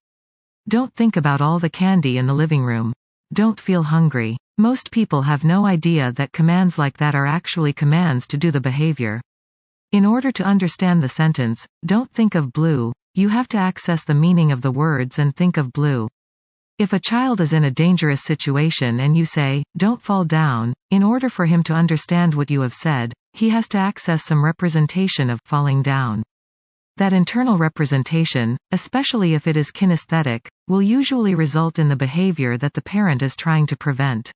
Don't think about all the candy in the living room. Don't feel hungry. Most people have no idea that commands like that are actually commands to do the behavior. In order to understand the sentence, don't think of blue, you have to access the meaning of the words and think of blue. If a child is in a dangerous situation and you say, don't fall down, in order for him to understand what you have said, he has to access some representation of falling down. That internal representation, especially if it is kinesthetic, will usually result in the behavior that the parent is trying to prevent.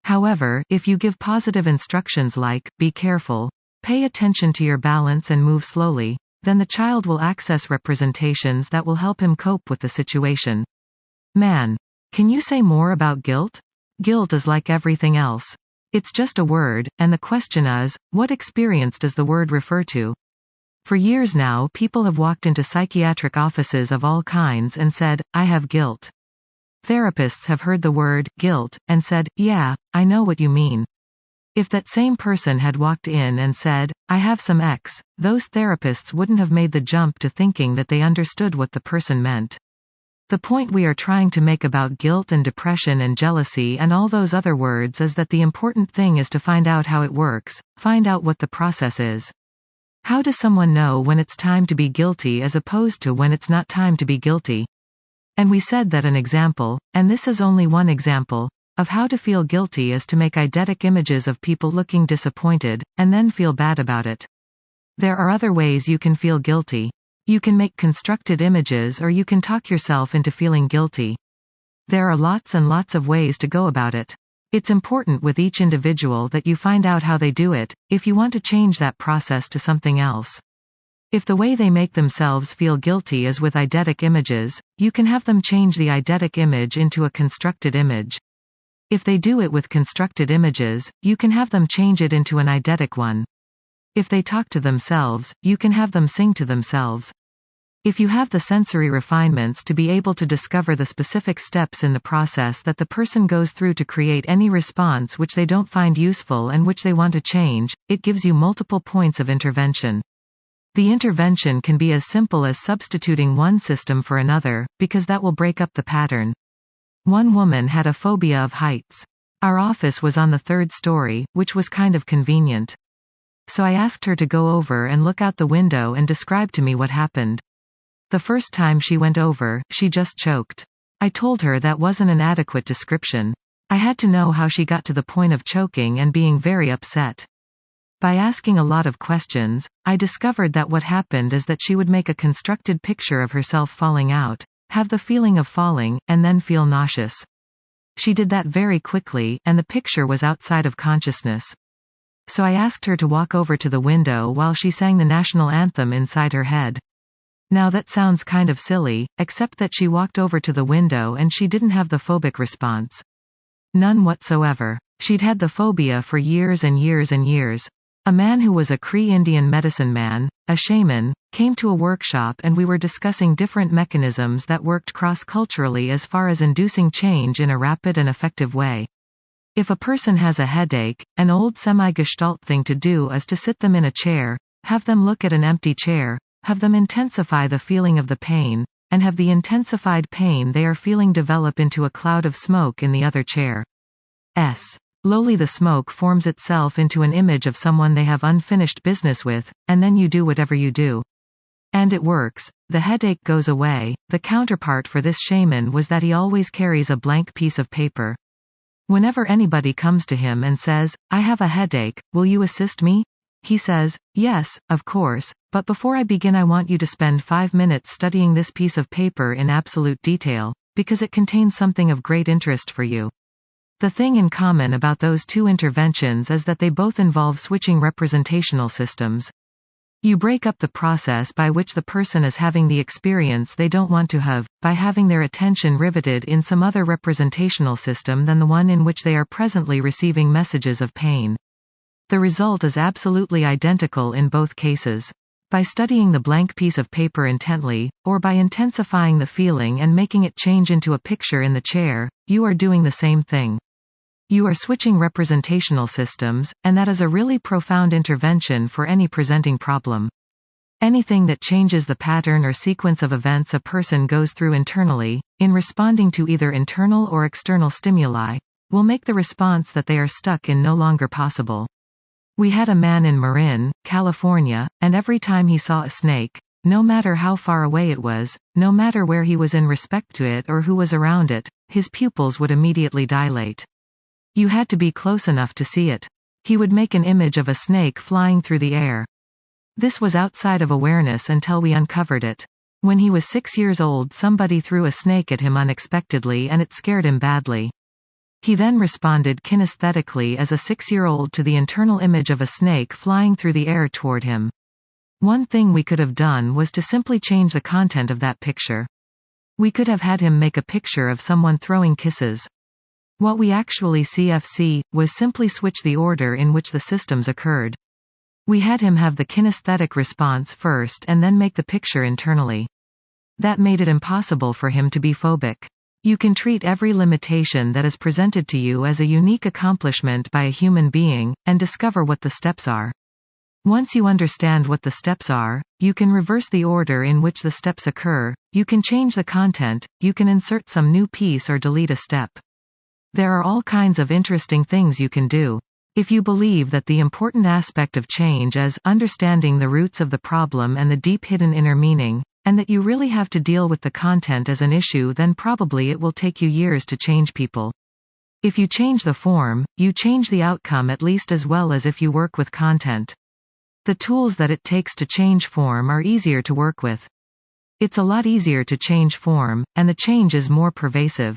However, if you give positive instructions like, be careful, pay attention to your balance and move slowly, then the child will access representations that will help him cope with the situation. Man. Can you say more about guilt? Guilt is like everything else. It's just a word, and the question is, what experience does the word refer to? For years now, people have walked into psychiatric offices of all kinds and said, I have guilt. Therapists have heard the word, guilt, and said, yeah, I know what you mean. If that same person had walked in and said, I have some X, those therapists wouldn't have made the jump to thinking that they understood what the person meant. The point we are trying to make about guilt and depression and jealousy and all those other words is that the important thing is to find out how it works, find out what the process is. How does someone know when it's time to be guilty as opposed to when it's not time to be guilty? And we said that an example, and this is only one example, of how to feel guilty is to make eidetic images of people looking disappointed, and then feel bad about it. There are other ways you can feel guilty. You can make constructed images or you can talk yourself into feeling guilty. There are lots and lots of ways to go about it. It's important with each individual that you find out how they do it, if you want to change that process to something else. If the way they make themselves feel guilty is with eidetic images, you can have them change the eidetic image into a constructed image. If they do it with constructed images, you can have them change it into an eidetic one. If they talk to themselves, you can have them sing to themselves. If you have the sensory refinements to be able to discover the specific steps in the process that the person goes through to create any response which they don't find useful and which they want to change, it gives you multiple points of intervention. The intervention can be as simple as substituting one system for another, because that will break up the pattern. One woman had a phobia of heights. Our office was on the 3rd story, which was kind of convenient. So I asked her to go over and look out the window and describe to me what happened. The first time she went over, she just choked. I told her that wasn't an adequate description. I had to know how she got to the point of choking and being very upset. By asking a lot of questions, I discovered that what happened is that she would make a constructed picture of herself falling out, have the feeling of falling, and then feel nauseous. She did that very quickly, and the picture was outside of consciousness. So I asked her to walk over to the window while she sang the national anthem inside her head. Now that sounds kind of silly, except that she walked over to the window and she didn't have the phobic response. None whatsoever. She'd had the phobia for years and years and years. A man who was a Cree Indian medicine man, a shaman, came to a workshop and we were discussing different mechanisms that worked cross-culturally as far as inducing change in a rapid and effective way. If a person has a headache, an old semi-Gestalt thing to do is to sit them in a chair, have them look at an empty chair, have them intensify the feeling of the pain, and have the intensified pain they are feeling develop into a cloud of smoke in the other chair. Slowly the smoke forms itself into an image of someone they have unfinished business with, and then you do whatever you do. And it works. The headache goes away. The counterpart for this shaman was that he always carries a blank piece of paper. Whenever anybody comes to him and says, I have a headache, will you assist me? He says, yes, of course, but before I begin I want you to spend 5 minutes studying this piece of paper in absolute detail, because it contains something of great interest for you. The thing in common about those two interventions is that they both involve switching representational systems. You break up the process by which the person is having the experience they don't want to have, by having their attention riveted in some other representational system than the one in which they are presently receiving messages of pain. The result is absolutely identical in both cases. By studying the blank piece of paper intently, or by intensifying the feeling and making it change into a picture in the chair, you are doing the same thing. You are switching representational systems, and that is a really profound intervention for any presenting problem. Anything that changes the pattern or sequence of events a person goes through internally, in responding to either internal or external stimuli, will make the response that they are stuck in no longer possible. We had a man in Marin, California, and every time he saw a snake, no matter how far away it was, no matter where he was in respect to it or who was around it, his pupils would immediately dilate. You had to be close enough to see it. He would make an image of a snake flying through the air. This was outside of awareness until we uncovered it. When he was 6 years old, somebody threw a snake at him unexpectedly and it scared him badly. He then responded kinesthetically as a 6-year-old to the internal image of a snake flying through the air toward him. One thing we could have done was to simply change the content of that picture. We could have had him make a picture of someone throwing kisses. What we actually CFC was simply switch the order in which the systems occurred. We had him have the kinesthetic response first and then make the picture internally. That made it impossible for him to be phobic. You can treat every limitation that is presented to you as a unique accomplishment by a human being, and discover what the steps are. Once you understand what the steps are, you can reverse the order in which the steps occur, you can change the content, you can insert some new piece or delete a step. There are all kinds of interesting things you can do. If you believe that the important aspect of change is understanding the roots of the problem and the deep hidden inner meaning, and that you really have to deal with the content as an issue, then probably it will take you years to change people. If you change the form, you change the outcome at least as well as if you work with content. The tools that it takes to change form are easier to work with. It's a lot easier to change form, and the change is more pervasive.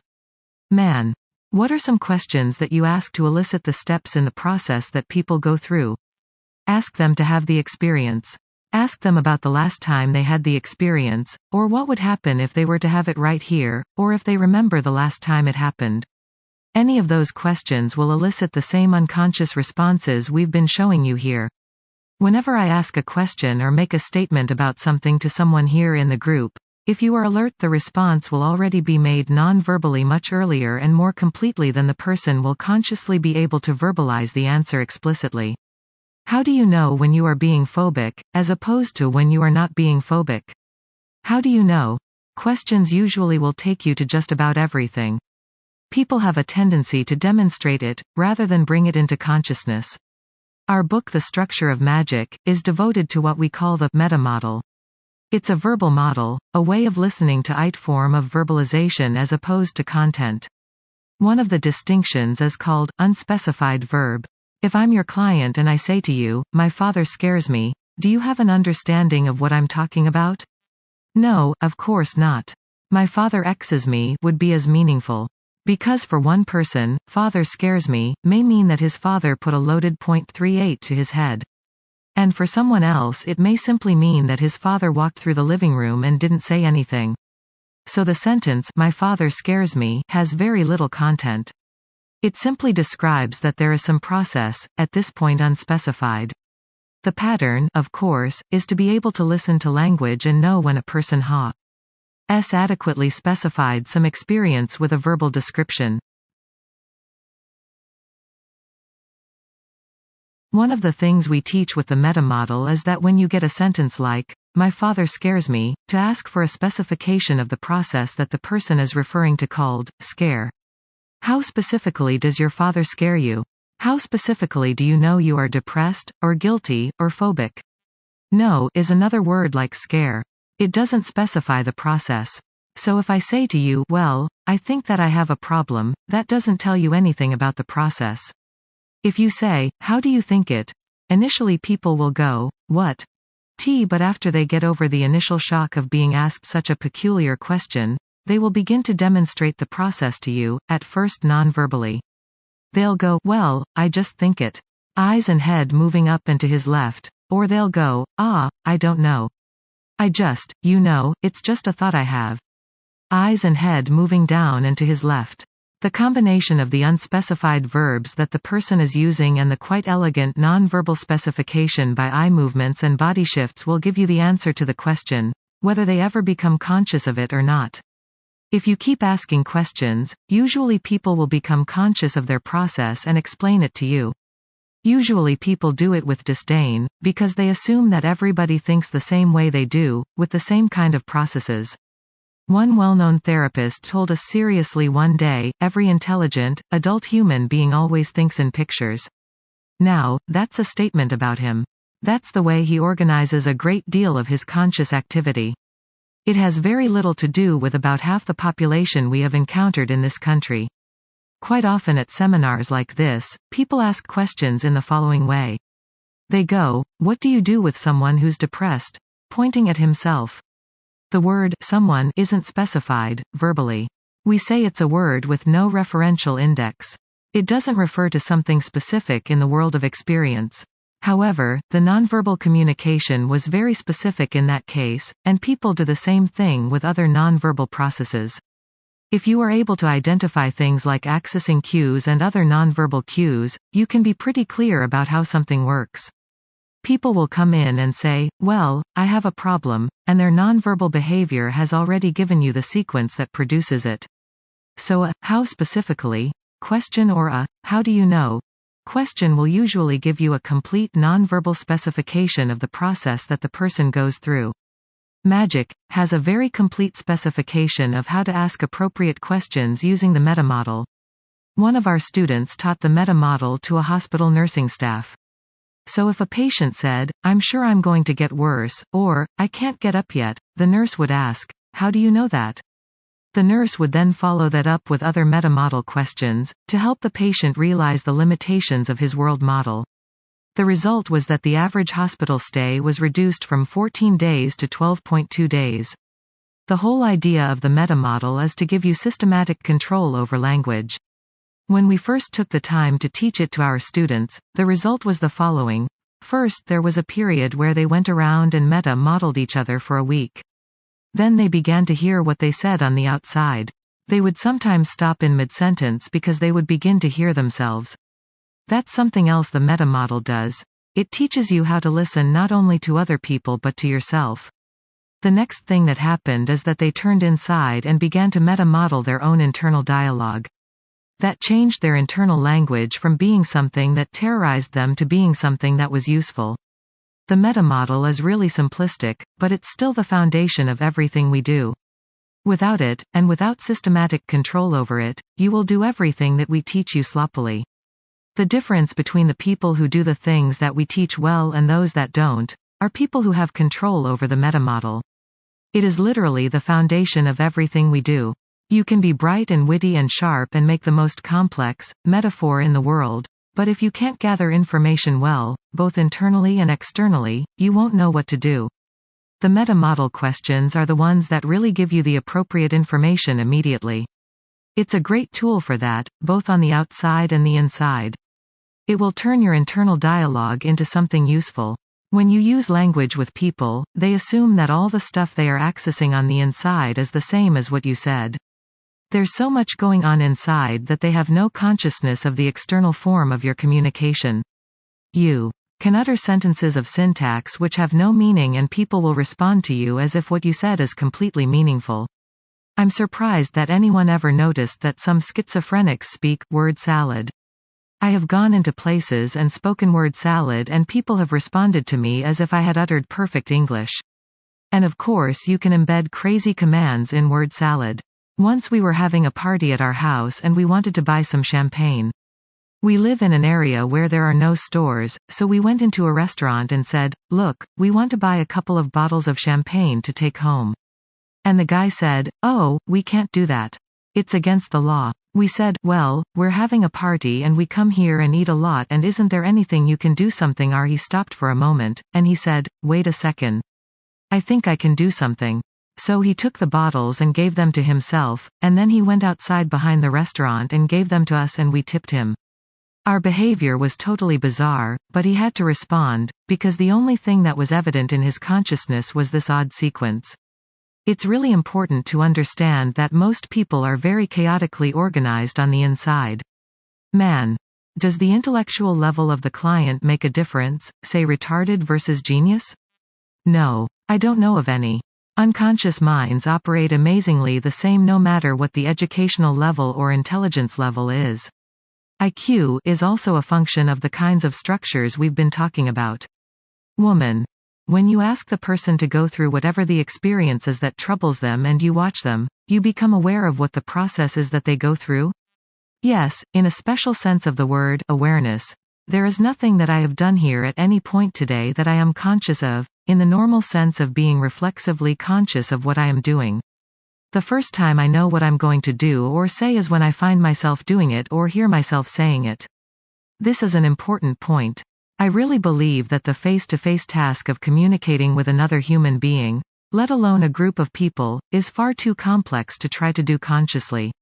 Man. What are some questions that you ask to elicit the steps in the process that people go through? Ask them to have the experience. Ask them about the last time they had the experience, or what would happen if they were to have it right here, or if they remember the last time it happened. Any of those questions will elicit the same unconscious responses we've been showing you here. Whenever I ask a question or make a statement about something to someone here in the group, if you are alert, the response will already be made non-verbally much earlier and more completely than the person will consciously be able to verbalize the answer explicitly. How do you know when you are being phobic, as opposed to when you are not being phobic? How do you know? Questions usually will take you to just about everything. People have a tendency to demonstrate it, rather than bring it into consciousness. Our book The Structure of Magic is devoted to what we call the meta-model. It's a verbal model, a way of listening to IT form of verbalization as opposed to content. One of the distinctions is called unspecified verb. If I'm your client and I say to you, "My father scares me," do you have an understanding of what I'm talking about? No, of course not. "My father X's me" would be as meaningful. Because for one person, "father scares me" may mean that his father put a loaded .38 to his head. And for someone else it may simply mean that his father walked through the living room and didn't say anything. So the sentence, "My father scares me," has very little content. It simply describes that there is some process, at this point unspecified. The pattern, of course, is to be able to listen to language and know when a person has adequately specified some experience with a verbal description. One of the things we teach with the meta-model is that when you get a sentence like, "My father scares me," to ask for a specification of the process that the person is referring to called scare. How specifically does your father scare you? How specifically do you know you are depressed, or guilty, or phobic? No is another word like scare. It doesn't specify the process. So if I say to you, "Well, I think that I have a problem," that doesn't tell you anything about the process. If you say, "How do you think it?" initially people will go, "What? But after they get over the initial shock of being asked such a peculiar question, they will begin to demonstrate the process to you, at first non-verbally. They'll go, "Well, I just think it." Eyes and head moving up and to his left. Or they'll go, "I don't know. I just, it's just a thought I have." Eyes and head moving down and to his left. The combination of the unspecified verbs that the person is using and the quite elegant non-verbal specification by eye movements and body shifts will give you the answer to the question, whether they ever become conscious of it or not. If you keep asking questions, usually people will become conscious of their process and explain it to you. Usually people do it with disdain, because they assume that everybody thinks the same way they do, with the same kind of processes. One well-known therapist told us seriously one day, every intelligent, adult human being always thinks in pictures. Now, that's a statement about him. That's the way he organizes a great deal of his conscious activity. It has very little to do with about half the population we have encountered in this country. Quite often at seminars like this, people ask questions in the following way. They go, "What do you do with someone who's depressed?" pointing at himself. The word someone isn't specified, verbally. We say it's a word with no referential index. It doesn't refer to something specific in the world of experience. However, the nonverbal communication was very specific in that case, and people do the same thing with other nonverbal processes. If you are able to identify things like accessing cues and other nonverbal cues, you can be pretty clear about how something works. People will come in and say, "Well, I have a problem," and their nonverbal behavior has already given you the sequence that produces it. So a "how specifically" question or a "how do you know" question will usually give you a complete nonverbal specification of the process that the person goes through. Magic has a very complete specification of how to ask appropriate questions using the meta model. One of our students taught the meta model to a hospital nursing staff. So if a patient said, "I'm sure I'm going to get worse," or, "I can't get up yet," the nurse would ask, "How do you know that?" The nurse would then follow that up with other meta-model questions, to help the patient realize the limitations of his world model. The result was that the average hospital stay was reduced from 14 days to 12.2 days. The whole idea of the meta-model is to give you systematic control over language. When we first took the time to teach it to our students, the result was the following. First, there was a period where they went around and meta-modeled each other for a week. Then they began to hear what they said on the outside. They would sometimes stop in mid-sentence because they would begin to hear themselves. That's something else the meta-model does. It teaches you how to listen not only to other people but to yourself. The next thing that happened is that they turned inside and began to meta-model their own internal dialogue. That changed their internal language from being something that terrorized them to being something that was useful. The meta-model is really simplistic, but it's still the foundation of everything we do. Without it, and without systematic control over it, you will do everything that we teach you sloppily. The difference between the people who do the things that we teach well and those that don't, are people who have control over the meta-model. It is literally the foundation of everything we do. You can be bright and witty and sharp and make the most complex metaphor in the world, but if you can't gather information well, both internally and externally, you won't know what to do. The meta-model questions are the ones that really give you the appropriate information immediately. It's a great tool for that, both on the outside and the inside. It will turn your internal dialogue into something useful. When you use language with people, they assume that all the stuff they are accessing on the inside is the same as what you said. There's so much going on inside that they have no consciousness of the external form of your communication. You can utter sentences of syntax which have no meaning and people will respond to you as if what you said is completely meaningful. I'm surprised that anyone ever noticed that some schizophrenics speak word salad. I have gone into places and spoken word salad and people have responded to me as if I had uttered perfect English. And of course you can embed crazy commands in word salad. Once we were having a party at our house and we wanted to buy some champagne. We live in an area where there are no stores, so we went into a restaurant and said, "Look, we want to buy a couple of bottles of champagne to take home." And the guy said, "Oh, we can't do that. It's against the law." We said, "Well, we're having a party and we come here and eat a lot and isn't there anything you can do something?" He stopped for a moment, and he said, "Wait a second. I think I can do something." So he took the bottles and gave them to himself, and then he went outside behind the restaurant and gave them to us and we tipped him. Our behavior was totally bizarre, but he had to respond, because the only thing that was evident in his consciousness was this odd sequence. It's really important to understand that most people are very chaotically organized on the inside. Man. Does the intellectual level of the client make a difference, say retarded versus genius? No. I don't know of any. Unconscious minds operate amazingly the same no matter what the educational level or intelligence level is. IQ is also a function of the kinds of structures we've been talking about. Woman. When you ask the person to go through whatever the experience is that troubles them and you watch them, you become aware of what the process is that they go through? Yes, in a special sense of the word, awareness. There is nothing that I have done here at any point today that I am conscious of, in the normal sense of being reflexively conscious of what I am doing. The first time I know what I'm going to do or say is when I find myself doing it or hear myself saying it. This is an important point. I really believe that the face-to-face task of communicating with another human being, let alone a group of people, is far too complex to try to do consciously.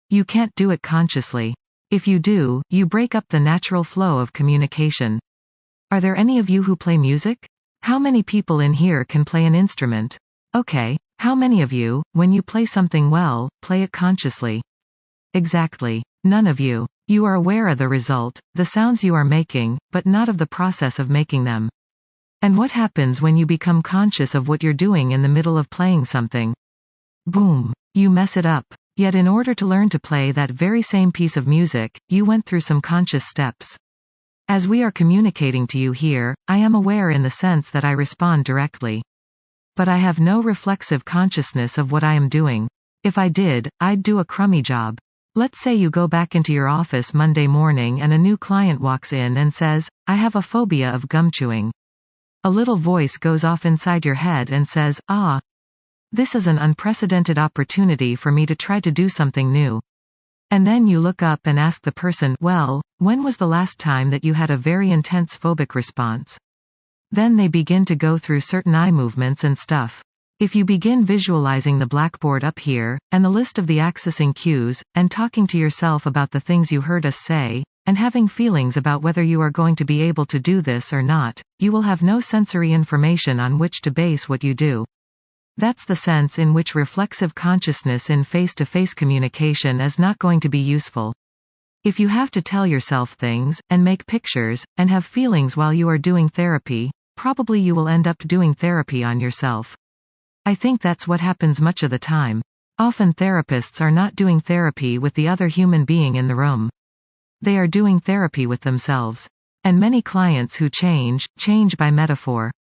You can't do it consciously. If you do, you break up the natural flow of communication. Are there any of you who play music? How many people in here can play an instrument? Okay. How many of you, when you play something well, play it consciously? Exactly. None of you. You are aware of the result, the sounds you are making, but not of the process of making them. And what happens when you become conscious of what you're doing in the middle of playing something? Boom. You mess it up. Yet in order to learn to play that very same piece of music, you went through some conscious steps. As we are communicating to you here, I am aware in the sense that I respond directly. But I have no reflexive consciousness of what I am doing. If I did, I'd do a crummy job. Let's say you go back into your office Monday morning and a new client walks in and says, "I have a phobia of gum chewing." A little voice goes off inside your head and says, "Ah, this is an unprecedented opportunity for me to try to do something new." And then you look up and ask the person, "Well, when was the last time that you had a very intense phobic response?" Then they begin to go through certain eye movements and stuff. If you begin visualizing the blackboard up here, and the list of the accessing cues, and talking to yourself about the things you heard us say, and having feelings about whether you are going to be able to do this or not, you will have no sensory information on which to base what you do. That's the sense in which reflexive consciousness in face-to-face communication is not going to be useful. If you have to tell yourself things, and make pictures, and have feelings while you are doing therapy, probably you will end up doing therapy on yourself. I think that's what happens much of the time. Often therapists are not doing therapy with the other human being in the room. They are doing therapy with themselves. And many clients who change by metaphor.